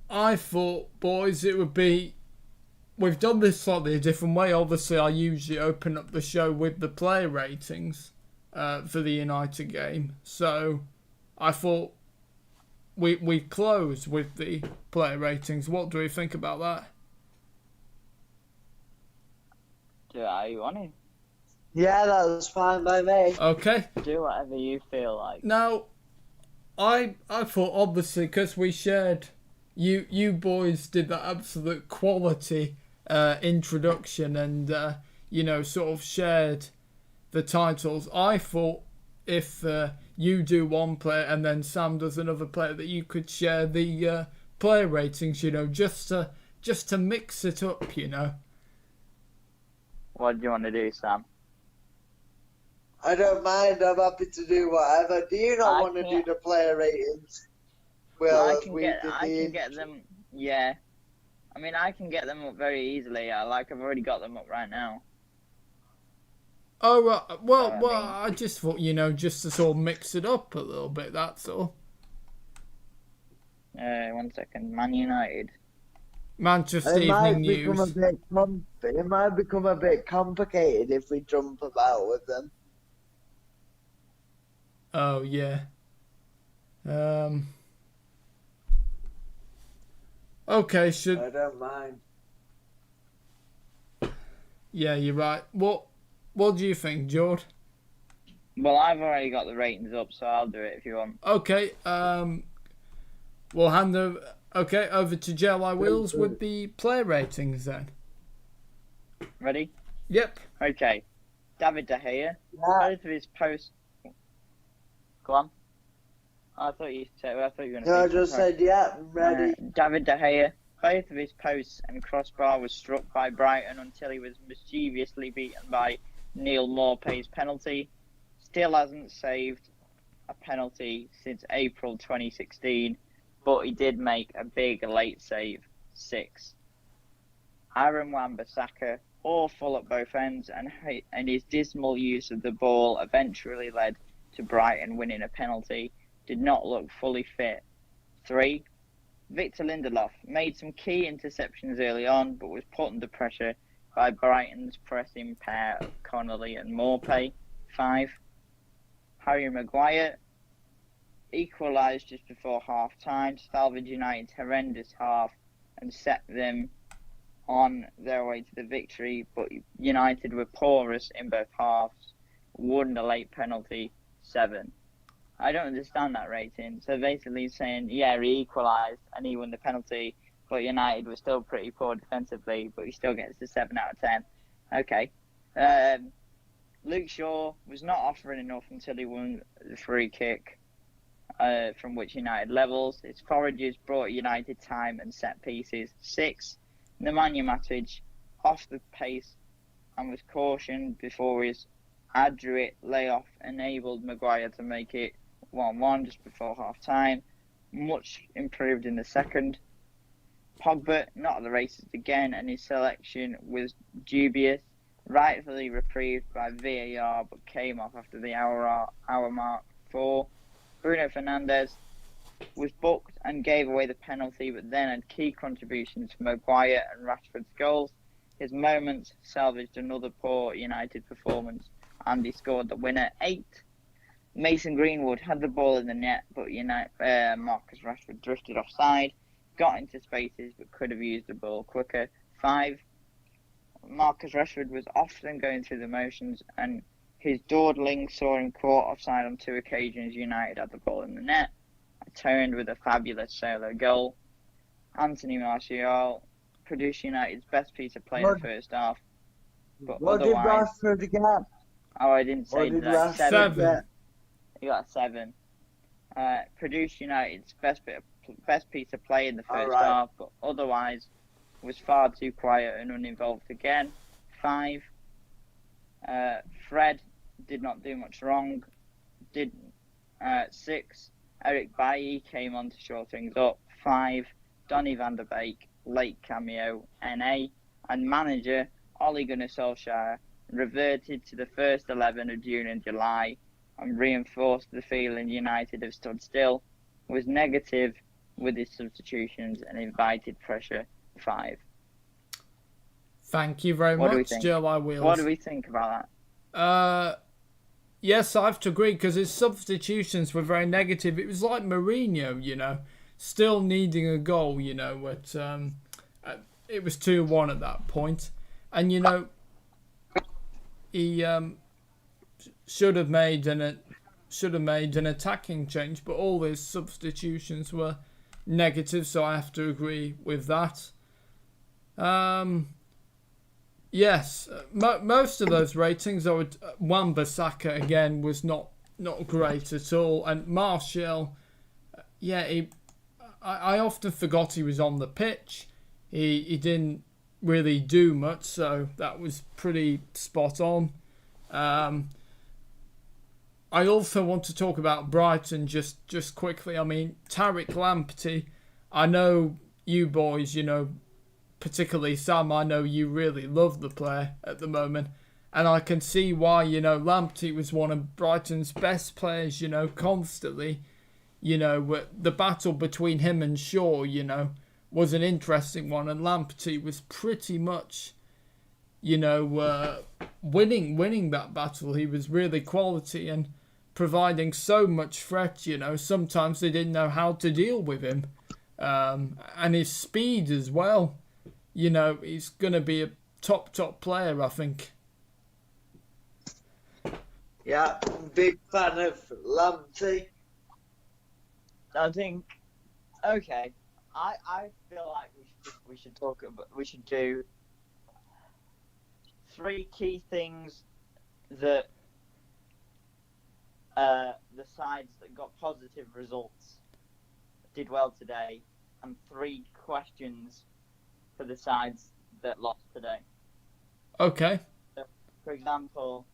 Speaker 1: I thought, boys, it would be. We've done this slightly a different way. Obviously, I usually open up the show with the player ratings for the United game. So, I thought we close with the player ratings. What do we think about that?
Speaker 2: Do it you want to.
Speaker 3: Yeah, that's fine by me.
Speaker 1: Okay.
Speaker 2: Do whatever you feel like.
Speaker 1: Now, I thought obviously because we shared, you boys did that absolute quality introduction and sort of shared the titles. I thought if you do one player and then Sam does another player that you could share the player ratings. Just to mix it up.
Speaker 2: What do you want to do, Sam?
Speaker 3: I don't mind. I'm happy to do whatever. Do you not want to do the player ratings? Well,
Speaker 2: I can get them. Yeah, I mean, I can get them up very easily. I've already got them up right now.
Speaker 1: Oh, right. Well, I just thought, just to sort of mix it up a little bit. That's all.
Speaker 2: 1 second. Man United.
Speaker 1: Manchester Evening News.
Speaker 3: It might become a bit complicated if we jump about with them.
Speaker 1: Oh, yeah. Okay,
Speaker 3: I don't mind.
Speaker 1: Yeah, you're right. What do you think, Jord?
Speaker 2: Well, I've already got the ratings up, so I'll do it if you want.
Speaker 1: Okay, we'll hand over to JLI Wheels with the player ratings then.
Speaker 2: Ready?
Speaker 1: Yep.
Speaker 2: Okay. David De Gea. Both of his posts. Go on. I thought you were going to say.
Speaker 3: No, I just said, yeah, I'm ready.
Speaker 2: David De Gea. Both of his posts and crossbar was struck by Brighton until he was mischievously beaten by Neil Maupay's penalty. Still hasn't saved a penalty since April 2016, but he did make a big late save, 6. Aaron Wan-Bissaka, awful at both ends, and his dismal use of the ball eventually led to Brighton winning a penalty. Did not look fully fit. 3. Victor Lindelof made some key interceptions early on, but was put under pressure by Brighton's pressing pair of Connolly and Maupay. 5. Harry Maguire equalised just before half-time to salvage United's horrendous half and set them on their way to the victory, but United were porous in both halves, won the late penalty. 7. I don't understand that rating. So basically saying, yeah, he equalised and he won the penalty, but United was still pretty poor defensively, but he still gets a 7 out of 10. Okay. Luke Shaw was not offering enough until he won the free kick, from which United levels. His forages brought United time and set pieces. 6. Nemanja Matic off the pace and was cautioned before his Adriat layoff enabled Maguire to make it 1-1 just before half-time. Much improved in the second. Pogba not at the races again, and his selection was dubious. rightfully reprieved by VAR, but came off after the hour mark. 4. Bruno Fernandes was booked and gave away the penalty, but then had key contributions from Maguire and Rashford's goals. His moments salvaged another poor United performance, and he scored the winner. 8. Mason Greenwood had the ball in the net, but Marcus Rashford drifted offside, got into spaces, but could have used the ball quicker. 5. Marcus Rashford was often going through the motions, and his dawdling saw him caught offside on 2 occasions. United had the ball in the net, turned with a fabulous solo goal. Anthony Martial produced United's best piece of play in the first half. But
Speaker 3: what did Rashford get?
Speaker 2: Oh, I didn't say that.
Speaker 1: 7.
Speaker 2: He got a 7. Produced United's best piece of play in the first half, but otherwise was far too quiet and uninvolved again. 5. Fred did not do much wrong. 6. Eric Bailly came on to shore things up. 5. Donny van der Beek, late cameo, NA. And manager Ole Gunnar Solskjaer reverted to the first 11 of June and July and reinforced the feeling United have stood still, was negative with his substitutions and invited pressure. 5.
Speaker 1: Thank you very much, July Wheels.
Speaker 2: What do we think about
Speaker 1: that? Yes, I have to agree, because his substitutions were very negative. It was like Mourinho, still needing a goal, it was 2-1 at that point. And, he should have made an attacking change, but all his substitutions were negative, so I have to agree with that. Yes, most of those ratings, Wan-Bissaka again was not great at all, and Martial, I often forgot he was on the pitch. He didn't really do much, so that was pretty spot on. I also want to talk about Brighton just quickly. I mean, Tariq Lamptey, I know you boys, particularly Sam, I know you really love the player at the moment. And I can see why, Lamptey was one of Brighton's best players, constantly. The battle between him and Shaw, was an interesting one. And Lamptey was pretty much, winning that battle. He was really quality and providing so much threat, Sometimes they didn't know how to deal with him. And his speed as well. He's going to be a top player, I think.
Speaker 3: Yeah, big fan of Lamptey.
Speaker 2: I think, okay, I feel like we should do 3 key things that the sides that got positive results did well today, and 3 questions for the sides that lost today.
Speaker 1: Okay.
Speaker 2: So, for example,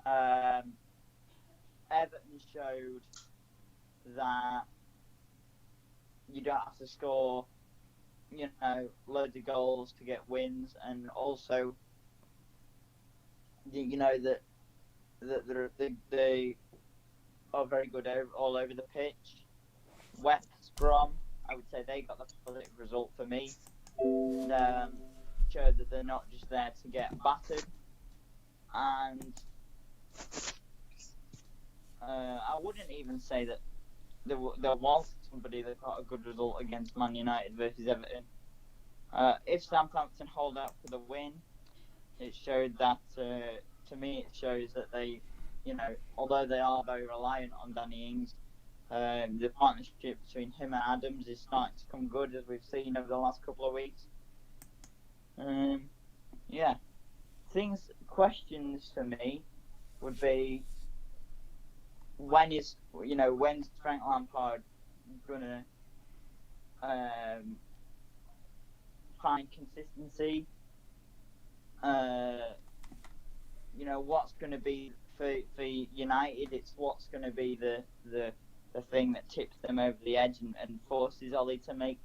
Speaker 2: Everton showed that you don't have to score, loads of goals to get wins, and also, that they are very good all over the pitch. West Brom, I would say they got the positive result for me. Showed that they're not just there to get battered, and I wouldn't even say that there was somebody that got a good result against Man United versus Everton. If Southampton hold out for the win, it showed that, to me, it shows that they, although they are very reliant on Danny Ings, the partnership between him and Adams is starting to come good, as we've seen over the last couple of weeks. Questions for me would be, when's Frank Lampard gonna find consistency? What's going to be for United? It's what's going to be the thing that tips them over the edge and forces Ollie to make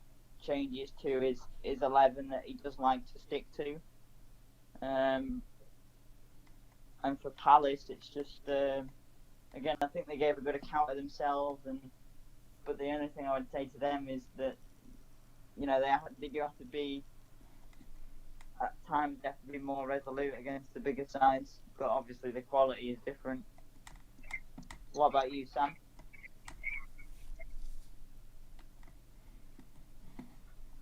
Speaker 2: changes to his 11 that he does like to stick to. And for Palace, it's just again, I think they gave a good account of themselves, but the only thing I would say to them is that they do have to be at times they have to be more resolute against the bigger sides, but obviously the quality is different. What about you, Sam?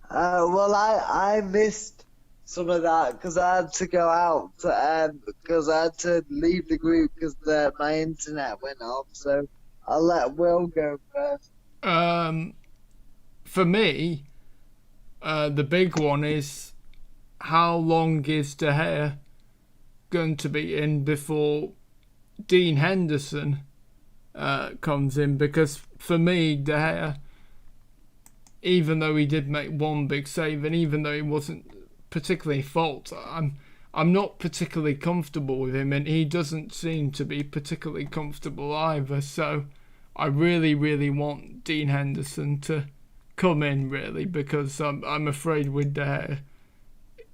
Speaker 3: Well, I missed some of that because I had to go out because I had to leave the group because my internet went off. So I'll let Will go first.
Speaker 1: For me, the big one is how long is De Gea going to be in before Dean Henderson comes in? Because for me, De Gea, even though he did make one big save and even though he wasn't particularly fault, I'm not particularly comfortable with him, and he doesn't seem to be particularly comfortable either. So I really, really want Dean Henderson to come in, really, because I'm afraid with De Gea,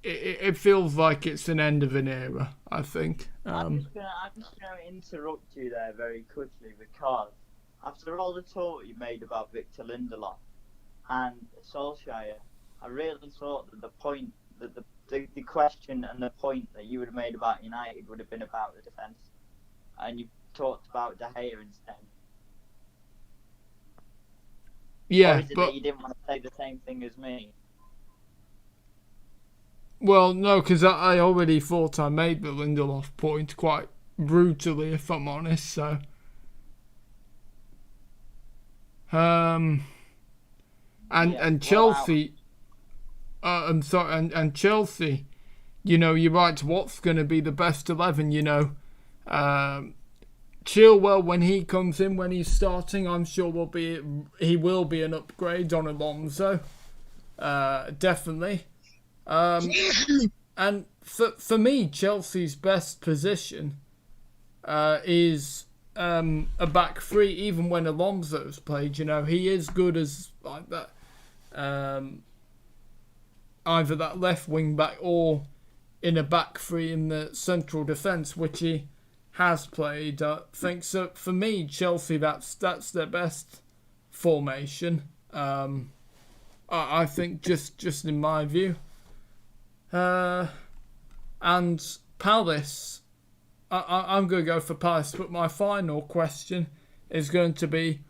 Speaker 1: it feels like it's an end of an era, I think.
Speaker 2: I'm just gonna interrupt you there very quickly because after all the talk you made about Victor Lindelof and Solskjaer, I really thought that the point that the question and the point that you would have made about United would have been about the defence, and you talked about De Gea instead.
Speaker 1: Yeah,
Speaker 2: or is it that you didn't want to say the same thing as me?
Speaker 1: Well, no, because I already thought I made the Lindelof point quite brutally, if I'm honest. So, and Chelsea, I'm sorry, and Chelsea, you're right. What's going to be the best 11? Chilwell, when he comes in, when he's starting, I'm sure he will be an upgrade on Alonso, definitely. And for me, Chelsea's best position is a back three. Even when Alonso's played, he is good as like that. Either that left wing back or in a back three in the central defence, which he has played. I think so. For me, Chelsea, that's their best formation. I think just in my view. And Palace, I'm going to go for Palace, but my final question is going to be,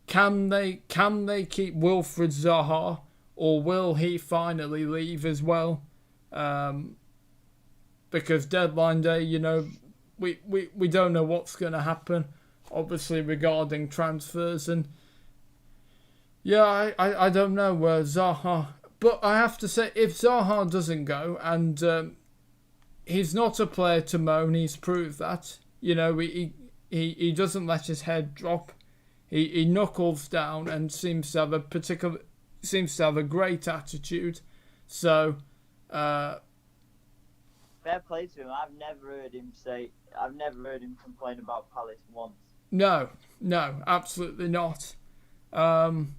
Speaker 1: can they keep Wilfried Zaha, or will he finally leave as well? Because deadline day, we don't know what's going to happen, obviously, regarding transfers. And yeah, I don't know where Zaha... But I have to say, if Zaha doesn't go, and he's not a player to moan, he's proved that. He doesn't let his head drop. He knuckles down and seems to have a great attitude. So,
Speaker 2: fair play to him. I've never heard him complain about Palace once.
Speaker 1: No, absolutely not. And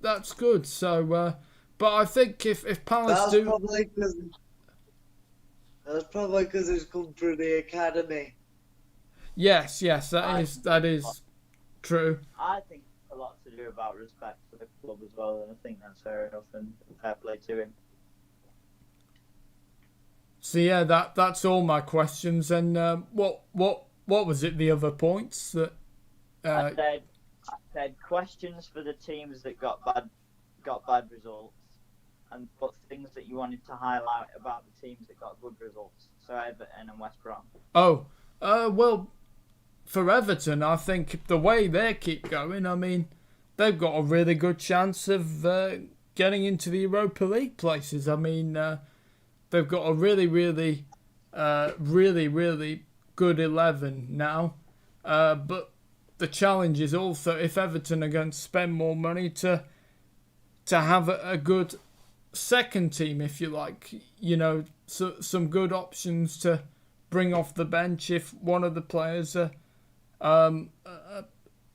Speaker 1: that's good. So, but I think if Palace do,
Speaker 3: that's probably because it's come through the academy.
Speaker 1: Yes, that is true.
Speaker 2: I think it's a lot to do about respect for the club as well, and I think that's fair enough and fair play to him.
Speaker 1: So yeah, that's all my questions. And what was it? The other points that
Speaker 2: I said questions for the teams that got bad results, and but things that you wanted to highlight about the teams that got good results. So Everton and West Brom.
Speaker 1: Well, for Everton, I think the way they keep going, I mean, they've got a really good chance of getting into the Europa League places. I mean, they've got a really, really, really, really good 11 now. But the challenge is also, if Everton are going to spend more money, to have a good second team, if you like, so some good options to bring off the bench if one of the players are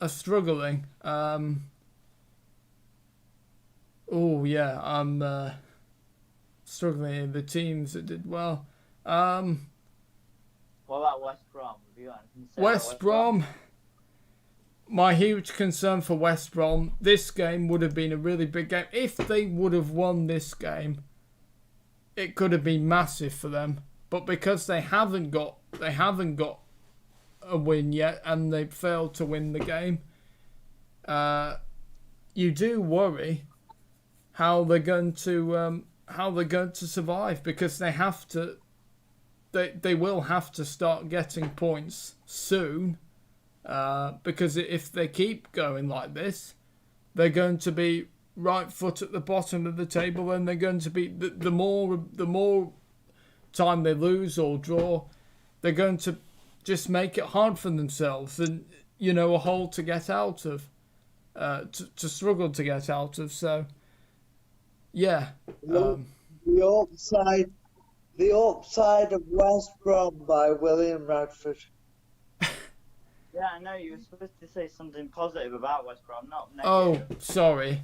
Speaker 1: struggling. I'm struggling in the teams that did well.
Speaker 2: What about West Brom? Have you got anything to say about
Speaker 1: West Brom. My huge concern for West Brom, this game would have been a really big game. If they would have won this game, it could have been massive for them. But because they haven't got a win yet, and they failed to win the game, you do worry how they're going to survive, because they have to. They will have to start getting points soon, because if they keep going like this, they're going to be right foot at the bottom of the table, and they're going to be the more time they lose or draw, they're going to just make it hard for themselves, and a hole to get out of, to struggle to get out of. So, yeah.
Speaker 3: The Upside of West Brom by William Radford.
Speaker 2: Yeah, I know you were supposed to say something positive about West Brom, not
Speaker 1: Oh,
Speaker 2: negative.
Speaker 1: sorry.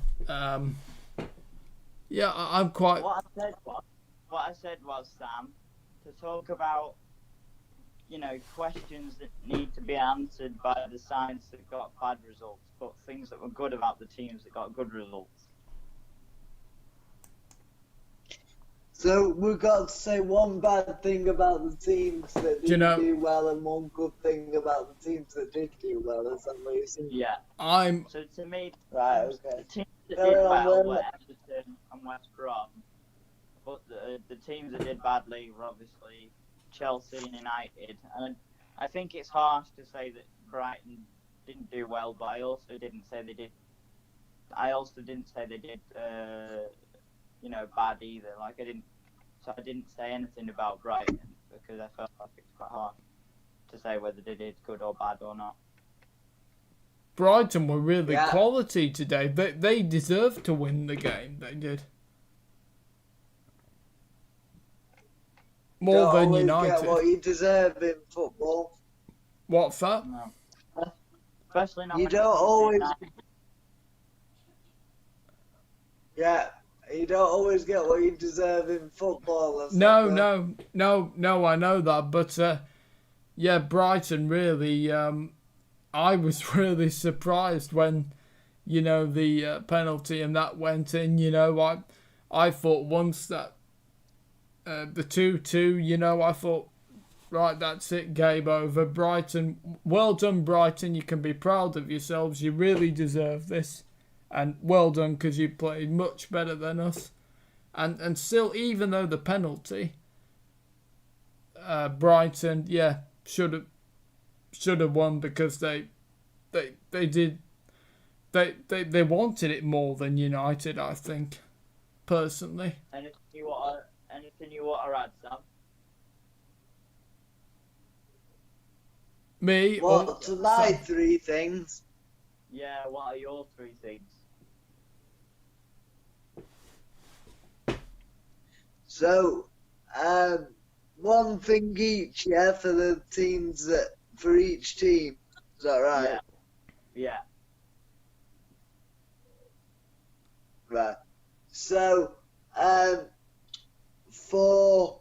Speaker 1: Yeah, I'm quite.
Speaker 2: What I said was, Sam, to talk about, questions that need to be answered by the sides that got bad results, but things that were good about the teams that got good results.
Speaker 3: So we've got to say one bad thing about the teams that didn't do well, and one good thing about the teams that did do well. Is that what you're saying?
Speaker 2: Yeah.
Speaker 1: I'm.
Speaker 2: So to me,
Speaker 3: Right. Okay.
Speaker 2: the teams that did well were Everton and West Brom, but the teams that did badly were obviously Chelsea and United. And I think it's harsh to say that Brighton didn't do well, but I also didn't say they did. I also didn't say they did. Bad either. I didn't say anything about Brighton because I felt like it's quite hard to say whether they did good or bad or not.
Speaker 1: Brighton were really quality today. They deserved to win the game. They did. More than United.
Speaker 3: Get what you deserve in football.
Speaker 1: What's that?
Speaker 2: No. Especially not.
Speaker 3: You don't always. Yeah. You don't always get what you deserve in football.
Speaker 1: No, I know that, but Brighton really. I was really surprised when, the penalty and that went in. I thought once that the 2-2, I thought, right, that's it, game over. Brighton, well done, Brighton. You can be proud of yourselves. You really deserve this. And well done, because you played much better than us. And still, even though the penalty, Brighton, should have won, because they wanted it more than United, I think, personally.
Speaker 2: Anything you want to add, Sam?
Speaker 1: Me?
Speaker 3: Well, to my 3 things.
Speaker 2: Yeah, what are your 3 things?
Speaker 3: So, one thing each, for the teams for each team. Is that right?
Speaker 2: Yeah.
Speaker 3: Right. So, for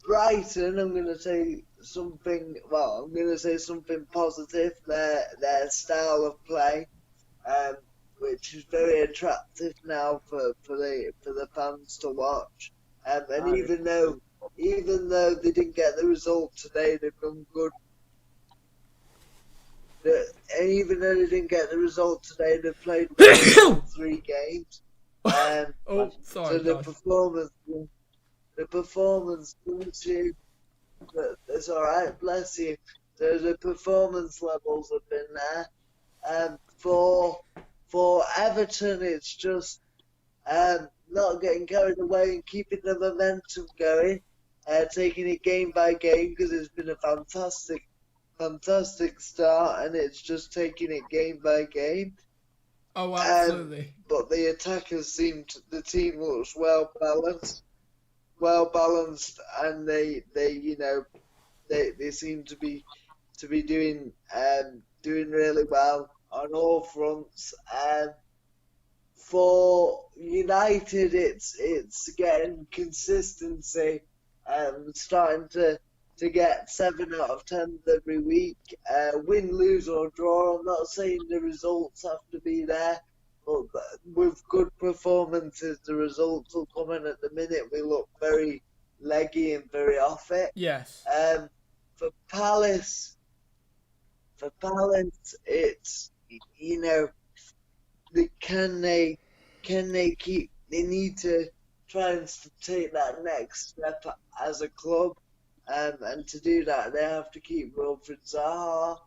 Speaker 3: Brighton, I'm going to say something. Well, I'm going to say something positive. Their style of play, which is very attractive now for the fans to watch. And even though they didn't get the result today, they've done good. And even though they didn't get the result today, they've played well 3 games.
Speaker 1: Sorry.
Speaker 3: So the performance gives you. It's all right, bless you. So the performance levels have been there. For Everton, it's just not getting carried away and keeping the momentum going, taking it game by game, because it's been a fantastic start, and it's just taking it game by game.
Speaker 1: Oh, absolutely.
Speaker 3: But the attackers the team looks well balanced, and they seem to be doing really well on all fronts. For United, it's getting consistency starting to get 7 out of 10 every week. Win, lose or draw. I'm not saying the results have to be there, but with good performances, the results will come in. At the minute, we look very leggy and very off it.
Speaker 1: Yes.
Speaker 3: For Palace, it's, you know, can they keep? They need to try and take that next step as a club, and to do that, they have to keep Wilfried Zaha.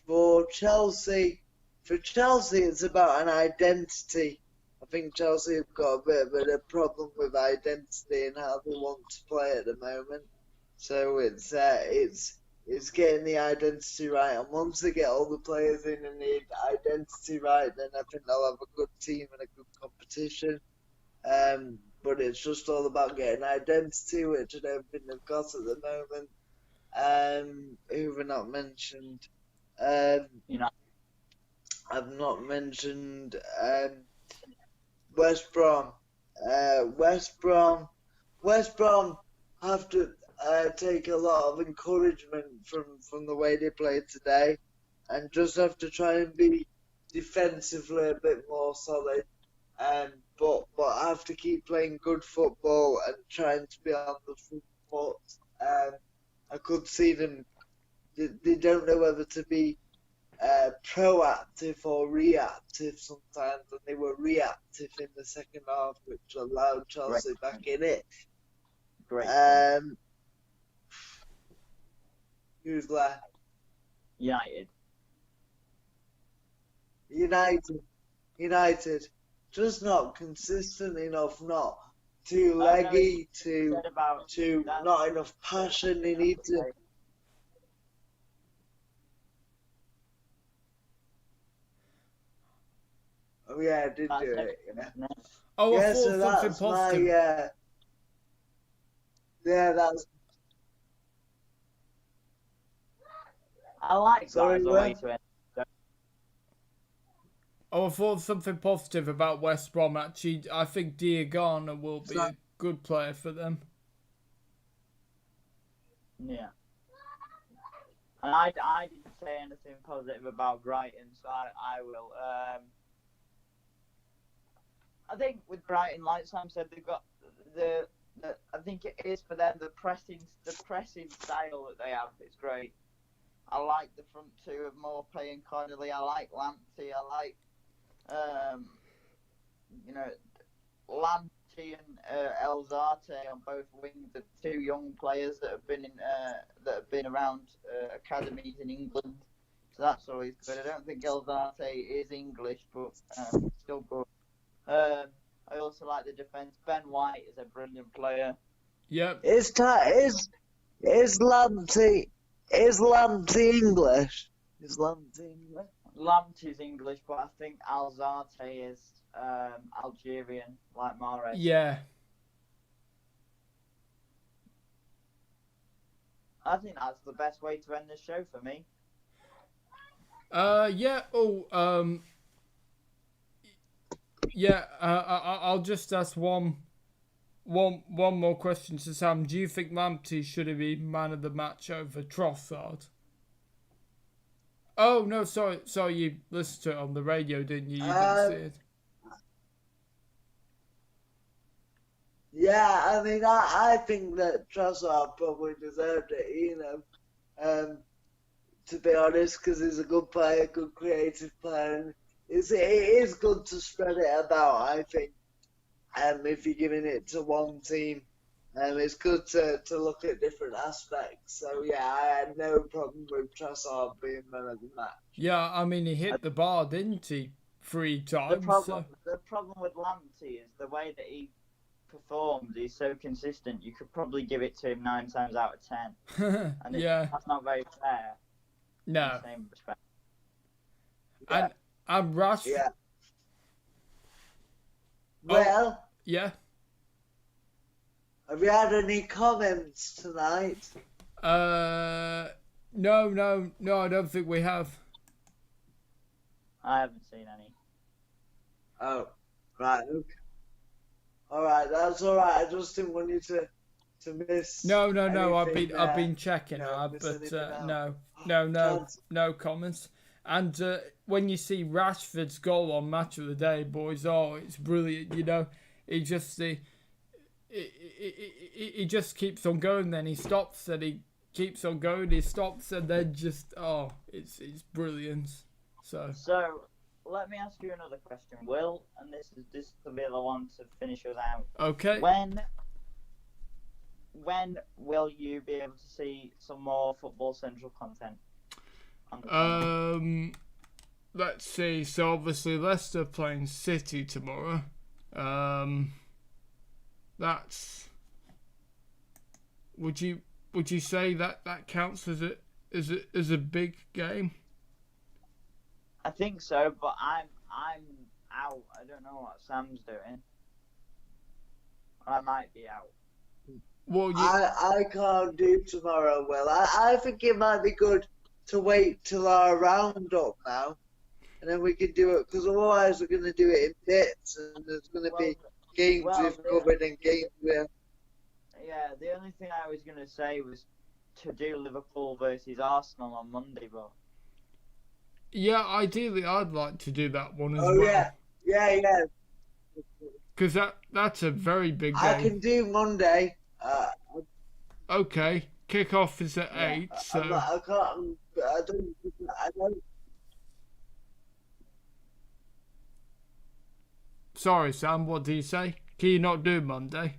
Speaker 3: For Chelsea, it's about an identity. I think Chelsea have got a bit of a problem with identity and how they want to play at the moment. So it's getting the identity right, and once they get all the players in and the identity right, then I think they'll have a good team and a good competition. But it's just all about getting identity, which I don't think they've got at the moment. Who have I not mentioned? I've not mentioned West Brom. West Brom have to take a lot of encouragement from the way they played today, and just have to try and be defensively a bit more solid. But have to keep playing good football and trying to be on the front foot. I could see them. They don't know whether to be proactive or reactive sometimes, and they were reactive in the second half, which allowed Chelsea back in it.
Speaker 2: Great.
Speaker 3: Who's left? United. Just not consistent enough, not too leggy, not enough passion. They need to. Oh yeah, I did do it. Yeah.
Speaker 1: Oh, I thought
Speaker 3: so
Speaker 1: something
Speaker 3: that's
Speaker 1: positive.
Speaker 3: That's.
Speaker 2: I like that as a way to end.
Speaker 1: Oh, I thought something positive about West Brom. Actually, I think Diagana will be a good player for them.
Speaker 2: Yeah. And I didn't say anything positive about Brighton, so I will. I think with Brighton, like Sam said, they've got the I think it is for them the pressing style that they have. It's great. I like the front two of Morpay and Connolly. I like Lamptey. I like Lamptey and El Zarte on both wings. The two young players that have been around academies in England. So that's always good. I don't think El Zarte is English, but still good. I also like the defence. Ben White is a brilliant player.
Speaker 1: Yep.
Speaker 3: Is Lamptey English? Is Lamptey English?
Speaker 2: Lamptey's English, but I think Alzate is Algerian, like Mahrez.
Speaker 1: Yeah.
Speaker 2: I think that's the best way to end the show for me.
Speaker 1: Yeah. Oh. Yeah. I'll just ask one more question to Sam. Do you think Lamptey should have been man of the match over Trossard? Oh no, sorry. You listened to it on the radio, didn't you? You didn't see it.
Speaker 3: Yeah, I mean, I think that Trossard probably deserved it, to be honest, because he's a good player, good creative player, and it is good to spread it about, I think, if you're giving it to one team. It's good to look at different aspects. So, yeah, I had no problem with Trossard being man of the match.
Speaker 1: Yeah, I mean, he hit the bar, didn't he? 3 times.
Speaker 2: The problem with Lamptey is the way that he performs. He's so consistent. You could probably give it to him 9 times out of 10. And
Speaker 1: Yeah.
Speaker 2: That's not very fair.
Speaker 1: No.
Speaker 2: In the same respect.
Speaker 3: Yeah.
Speaker 1: And Rashford.
Speaker 3: Yeah. Well,
Speaker 1: Yeah.
Speaker 3: have you had any comments tonight?
Speaker 1: No, I don't think we have.
Speaker 2: I haven't seen any.
Speaker 3: Oh, right, okay. Alright, that's alright. I just didn't want you to to miss.
Speaker 1: No. I've
Speaker 3: anything,
Speaker 1: been checking,
Speaker 3: miss
Speaker 1: but
Speaker 3: anything out.
Speaker 1: no comments. And when you see Rashford's goal on Match of the Day, boys, oh, it's brilliant. You know, he just he just keeps on going. Then he stops, and he keeps on going. He stops, and then just it's brilliant.
Speaker 2: So let me ask you another question, Will, and this will be the one to finish us out.
Speaker 1: Okay.
Speaker 2: When will you be able to see some more Football Central content?
Speaker 1: Let's see. So obviously Leicester playing City tomorrow. That's. Would you say that counts as a big game?
Speaker 2: I think so, but I'm out. I don't know what Sam's doing. I might be out.
Speaker 1: Well,
Speaker 3: I can't do tomorrow, Will. I think it might be good to wait till our roundup now, and then we can do it, because otherwise we're going to do it in bits, and there's going to be games we've covered and games we're...
Speaker 2: Yeah, the only thing I was going to say was to do Liverpool versus Arsenal on Monday, but...
Speaker 1: Yeah, ideally I'd like to do that one as well.
Speaker 3: Oh, yeah.
Speaker 1: Because that's a very big game.
Speaker 3: I can do Monday.
Speaker 1: Okay, kick-off is at 8, so...
Speaker 3: I don't...
Speaker 1: Sorry, Sam, what do you say? Can you not do Monday?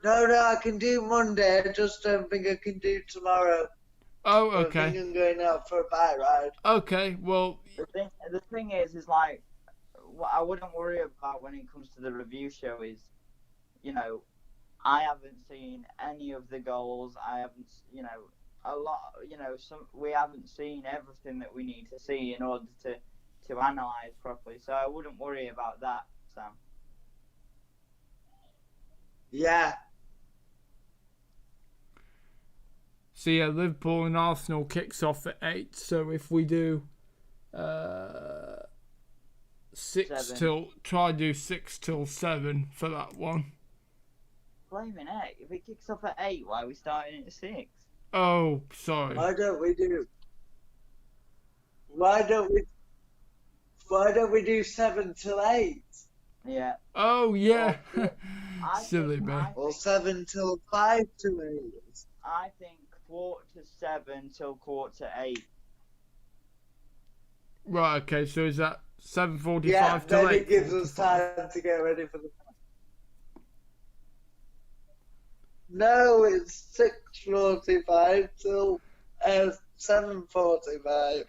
Speaker 3: No, I can do Monday. I just don't think I can do tomorrow.
Speaker 1: Oh,
Speaker 3: I
Speaker 1: okay.
Speaker 3: think I'm going out for a bike ride.
Speaker 1: Okay, well...
Speaker 2: The thing is like, what I wouldn't worry about when it comes to the review show is, you know, I haven't seen any of the goals. I haven't, you know, a lot, you know, we haven't seen everything that we need to see in order to analyse properly. So I wouldn't worry about that, Sam.
Speaker 3: Yeah.
Speaker 1: So yeah, Liverpool and Arsenal kicks off at 8. So if we do 6 till... Try do 6 till 7 for that one.
Speaker 2: Blaming heck. If it kicks off at 8, why are we starting at 6?
Speaker 1: Oh, sorry.
Speaker 3: Why don't we do 7 till 8?
Speaker 2: Yeah.
Speaker 1: Oh, yeah.
Speaker 2: I
Speaker 1: Silly
Speaker 2: think-
Speaker 1: me.
Speaker 2: I
Speaker 3: Or
Speaker 2: think-
Speaker 3: 7 till 5 till 8?
Speaker 2: I think 7:15 till 8:15.
Speaker 1: Right, okay, so is that 7:45
Speaker 3: Yeah,
Speaker 1: till
Speaker 3: then
Speaker 1: 8?
Speaker 3: it gives us time to get ready for the... No, it's 6:45 till 7:45.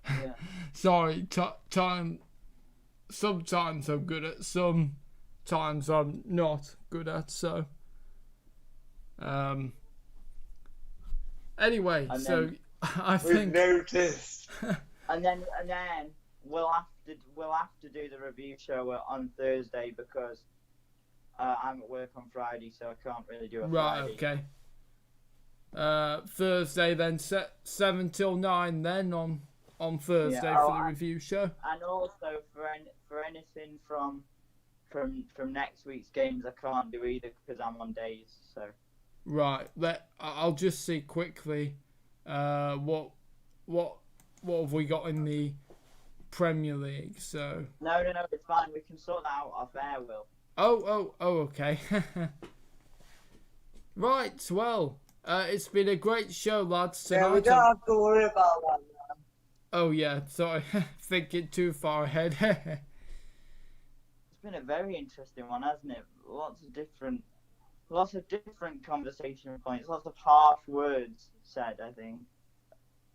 Speaker 2: Yeah.
Speaker 1: Sorry, time. Sometimes I'm good at, sometimes I'm not good at. So, anyway,
Speaker 2: And
Speaker 1: so
Speaker 2: then
Speaker 1: I
Speaker 3: We've
Speaker 1: think
Speaker 3: noticed.
Speaker 2: And then we'll have to do the review show on Thursday because I'm at work on Friday, so I can't really do a
Speaker 1: right.
Speaker 2: Friday.
Speaker 1: Okay. Thursday then, 7 till 9 then on Thursday
Speaker 2: Yeah,
Speaker 1: for the review show.
Speaker 2: And also for anything from next week's games, I can't do either because I'm on days. So
Speaker 1: Right. I'll just see quickly. What have we got in the Premier League? So.
Speaker 2: no, it's fine. We can sort that out off air, Will.
Speaker 1: Oh, okay. Right. Well, it's been a great show, lads. Tonight.
Speaker 3: Yeah, we don't have to worry about that now.
Speaker 1: Oh yeah. Sorry, thinking too far ahead.
Speaker 2: It's been a very interesting one, hasn't it? Lots of different conversation points. Lots of harsh words said, I think.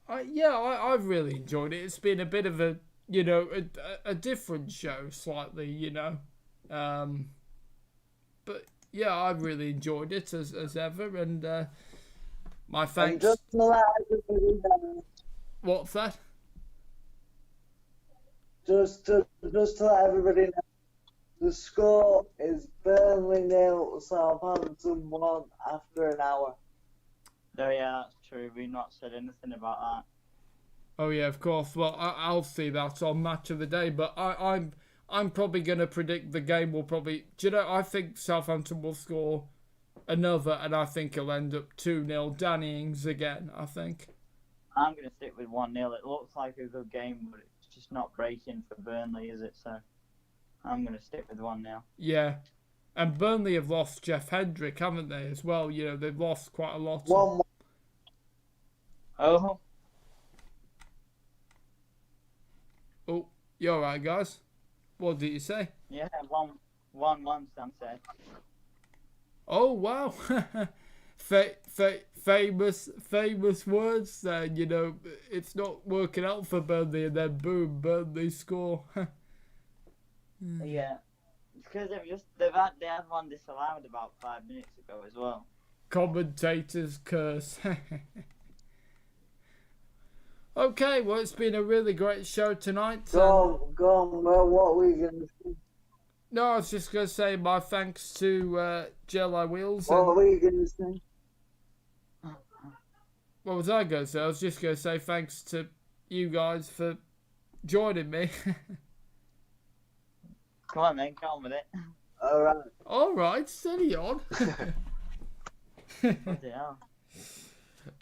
Speaker 1: I've really enjoyed it. It's been a bit of a, a different show, slightly, but yeah, I've really enjoyed it as ever, and my
Speaker 3: And
Speaker 1: thanks.
Speaker 3: just to let everybody know,
Speaker 1: What's that?
Speaker 3: just to let everybody know, the score is Burnley 0, Southampton 1 after an hour.
Speaker 2: Oh yeah, that's true. We've not said anything about that.
Speaker 1: Oh yeah, of course. Well, I'll see that on Match of the Day, but I'm probably going to predict the game will probably... Do you know, I think Southampton will score another, and I think it'll end up 2-0. Danny Ings again, I think.
Speaker 2: I'm going to stick with 1-0. It looks like a good game, but it's just not breaking for Burnley, is it? So I'm going to stick with 1-0.
Speaker 1: Yeah. And Burnley have lost Jeff Hendrick, haven't they, as well? You know, they've lost quite a lot.
Speaker 3: 1-1.
Speaker 2: Oh,
Speaker 1: Oh, you alright, guys? What did you say?
Speaker 2: yeah, 1-1, Sam said.
Speaker 1: Oh, wow. Famous words there. You know, it's not working out for Burnley, and then boom, Burnley score.
Speaker 2: Yeah. Because they had one disallowed about 5 minutes ago as well.
Speaker 1: Commentators curse. Okay, well, it's been a really great show tonight.
Speaker 3: Go on, well, what were you going to say?
Speaker 1: No, I was just going to say my thanks to Jelly Wheels.
Speaker 3: What
Speaker 1: And,
Speaker 3: were you going to say?
Speaker 1: what was I going to say? I was just going to say thanks to you guys for joining me.
Speaker 2: Come on, then, get on with it.
Speaker 3: Alright.
Speaker 1: Alright, steady on.
Speaker 2: Bloody hell.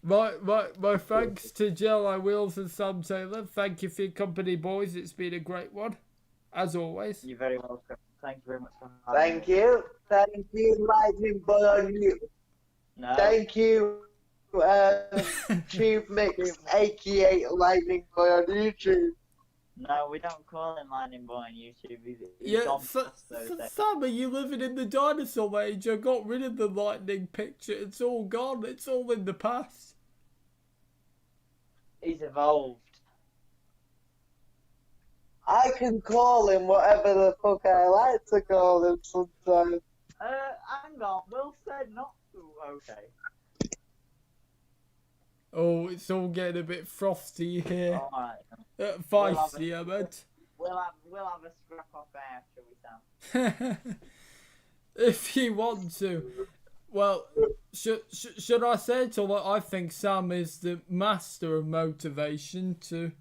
Speaker 1: My thanks to Jelly Wheels and Sam Taylor. Thank you for your company, boys. It's been a great one, as always.
Speaker 2: You're very welcome. Thank you very much for having
Speaker 3: Thank
Speaker 2: me.
Speaker 3: you. Thank you, Lightning Boy on you.
Speaker 2: No,
Speaker 3: Thank you, Tube Mix, aka Lightning Boy on YouTube.
Speaker 2: no, we don't call him Lightning Boy on YouTube. He's
Speaker 1: Yeah,
Speaker 2: gone past those days.
Speaker 1: Sam, are you living in the dinosaur age? I got rid of the lightning picture. It's all gone. It's all in the past.
Speaker 2: He's evolved.
Speaker 3: I can call him whatever the fuck I like to call him sometimes.
Speaker 2: Hang on. Will said not to. Okay.
Speaker 1: Oh, it's all getting a bit frosty here.
Speaker 2: All right.
Speaker 1: Feisty, I meant.
Speaker 2: We'll have a scrap off air, shall we, Sam?
Speaker 1: If you want to. Well, should I say it, or I think Sam is the master of motivation to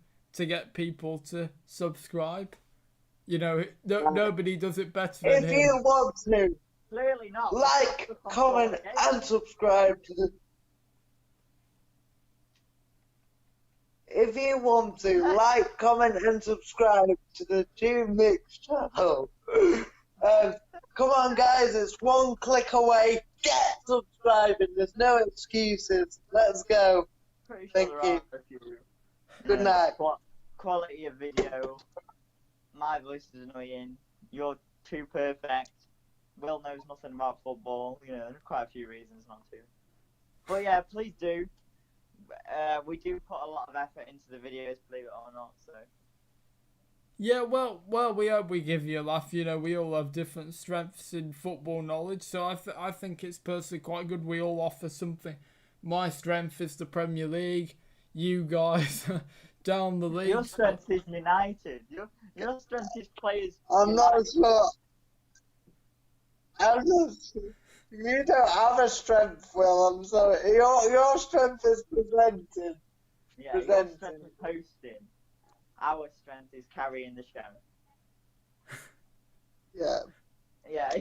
Speaker 1: get people to subscribe. You know, nobody does it better than
Speaker 3: If
Speaker 1: him.
Speaker 3: you want to,
Speaker 2: Clearly not.
Speaker 3: like, comment, and subscribe to the... If you want to, like, comment, and subscribe to the Tube Mix channel. Come on, guys, it's one click away. Get subscribing. There's no excuses. Let's go.
Speaker 2: Pretty sure
Speaker 3: Thank
Speaker 2: there
Speaker 3: you.
Speaker 2: are a few.
Speaker 3: Good night.
Speaker 2: Quality of video. My voice is annoying. You're too perfect. Will knows nothing about football. You know, there's quite a few reasons not to. But yeah, please do. We do put a lot of effort into the videos, believe it or not. So.
Speaker 1: Yeah, well, we hope we give you a laugh. You know, we all have different strengths in football knowledge, so I think it's personally quite good. We all offer something. My strength is the Premier League. You guys down the league.
Speaker 2: Your strength is United. Your strength is players.
Speaker 3: I'm not sure. I'm just... You don't have a strength, Will. I'm sorry. Your strength is presenting.
Speaker 2: Yeah, your
Speaker 3: presenting.
Speaker 2: strength is hosting. Our strength is carrying the show.
Speaker 3: Yeah.
Speaker 2: Yeah.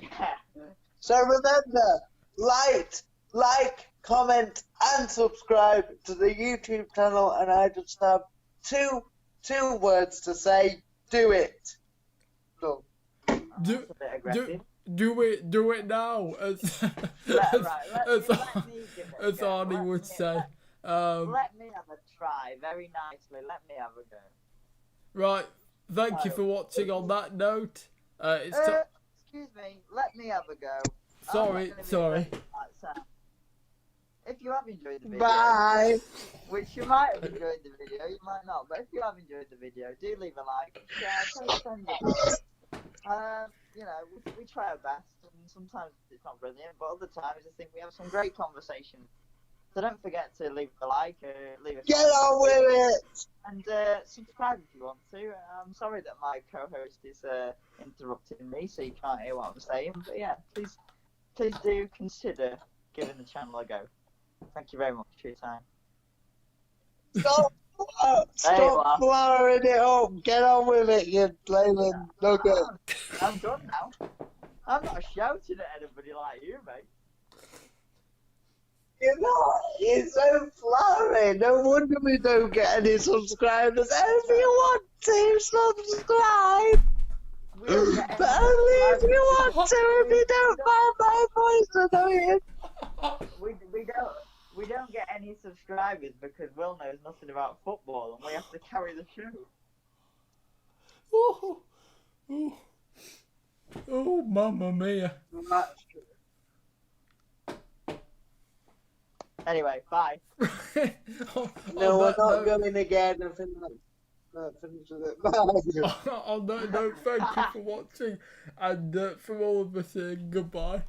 Speaker 3: So remember, like, comment, and subscribe to the YouTube channel. And I just have two words to say: do it. No.
Speaker 2: That's a bit aggressive.
Speaker 1: Do it now, as Arnie would say.
Speaker 2: Let me have a try, very nicely. Let me have a go.
Speaker 1: Right, thank you for watching on that note.
Speaker 2: Excuse me, let me have a go.
Speaker 1: Sorry.
Speaker 2: If you have enjoyed the video,
Speaker 3: Bye.
Speaker 2: which you might have enjoyed the video, you might not, but if you have enjoyed the video, do leave a like, share, tell your friends about it. You know, we try our best, and sometimes it's not brilliant, but other times I think we have some great conversations. So don't forget to leave a like, leave a
Speaker 3: Get on with it.
Speaker 2: and subscribe if you want to. I'm sorry that my co-host is interrupting me, so you can't hear what I'm saying. But yeah, please do consider giving the channel a go. Thank you very much for your time.
Speaker 3: Stop Stop flowering it up. Get on with it, you blaming nugget.
Speaker 2: I'm done now. I'm not shouting at anybody like you, mate.
Speaker 3: You're so flowery. No wonder we don't get any subscribers. If you want to subscribe, but only if you want to. If you don't find my voice annoying.
Speaker 2: We don't get any subscribers because Will knows nothing about football and we have to carry the show.
Speaker 1: Oh, mamma mia.
Speaker 3: That's true.
Speaker 2: Anyway, bye.
Speaker 3: No, we're not going again. I think that finishes it. Bye.
Speaker 1: On that note, thank you for watching, and from all of us here, goodbye.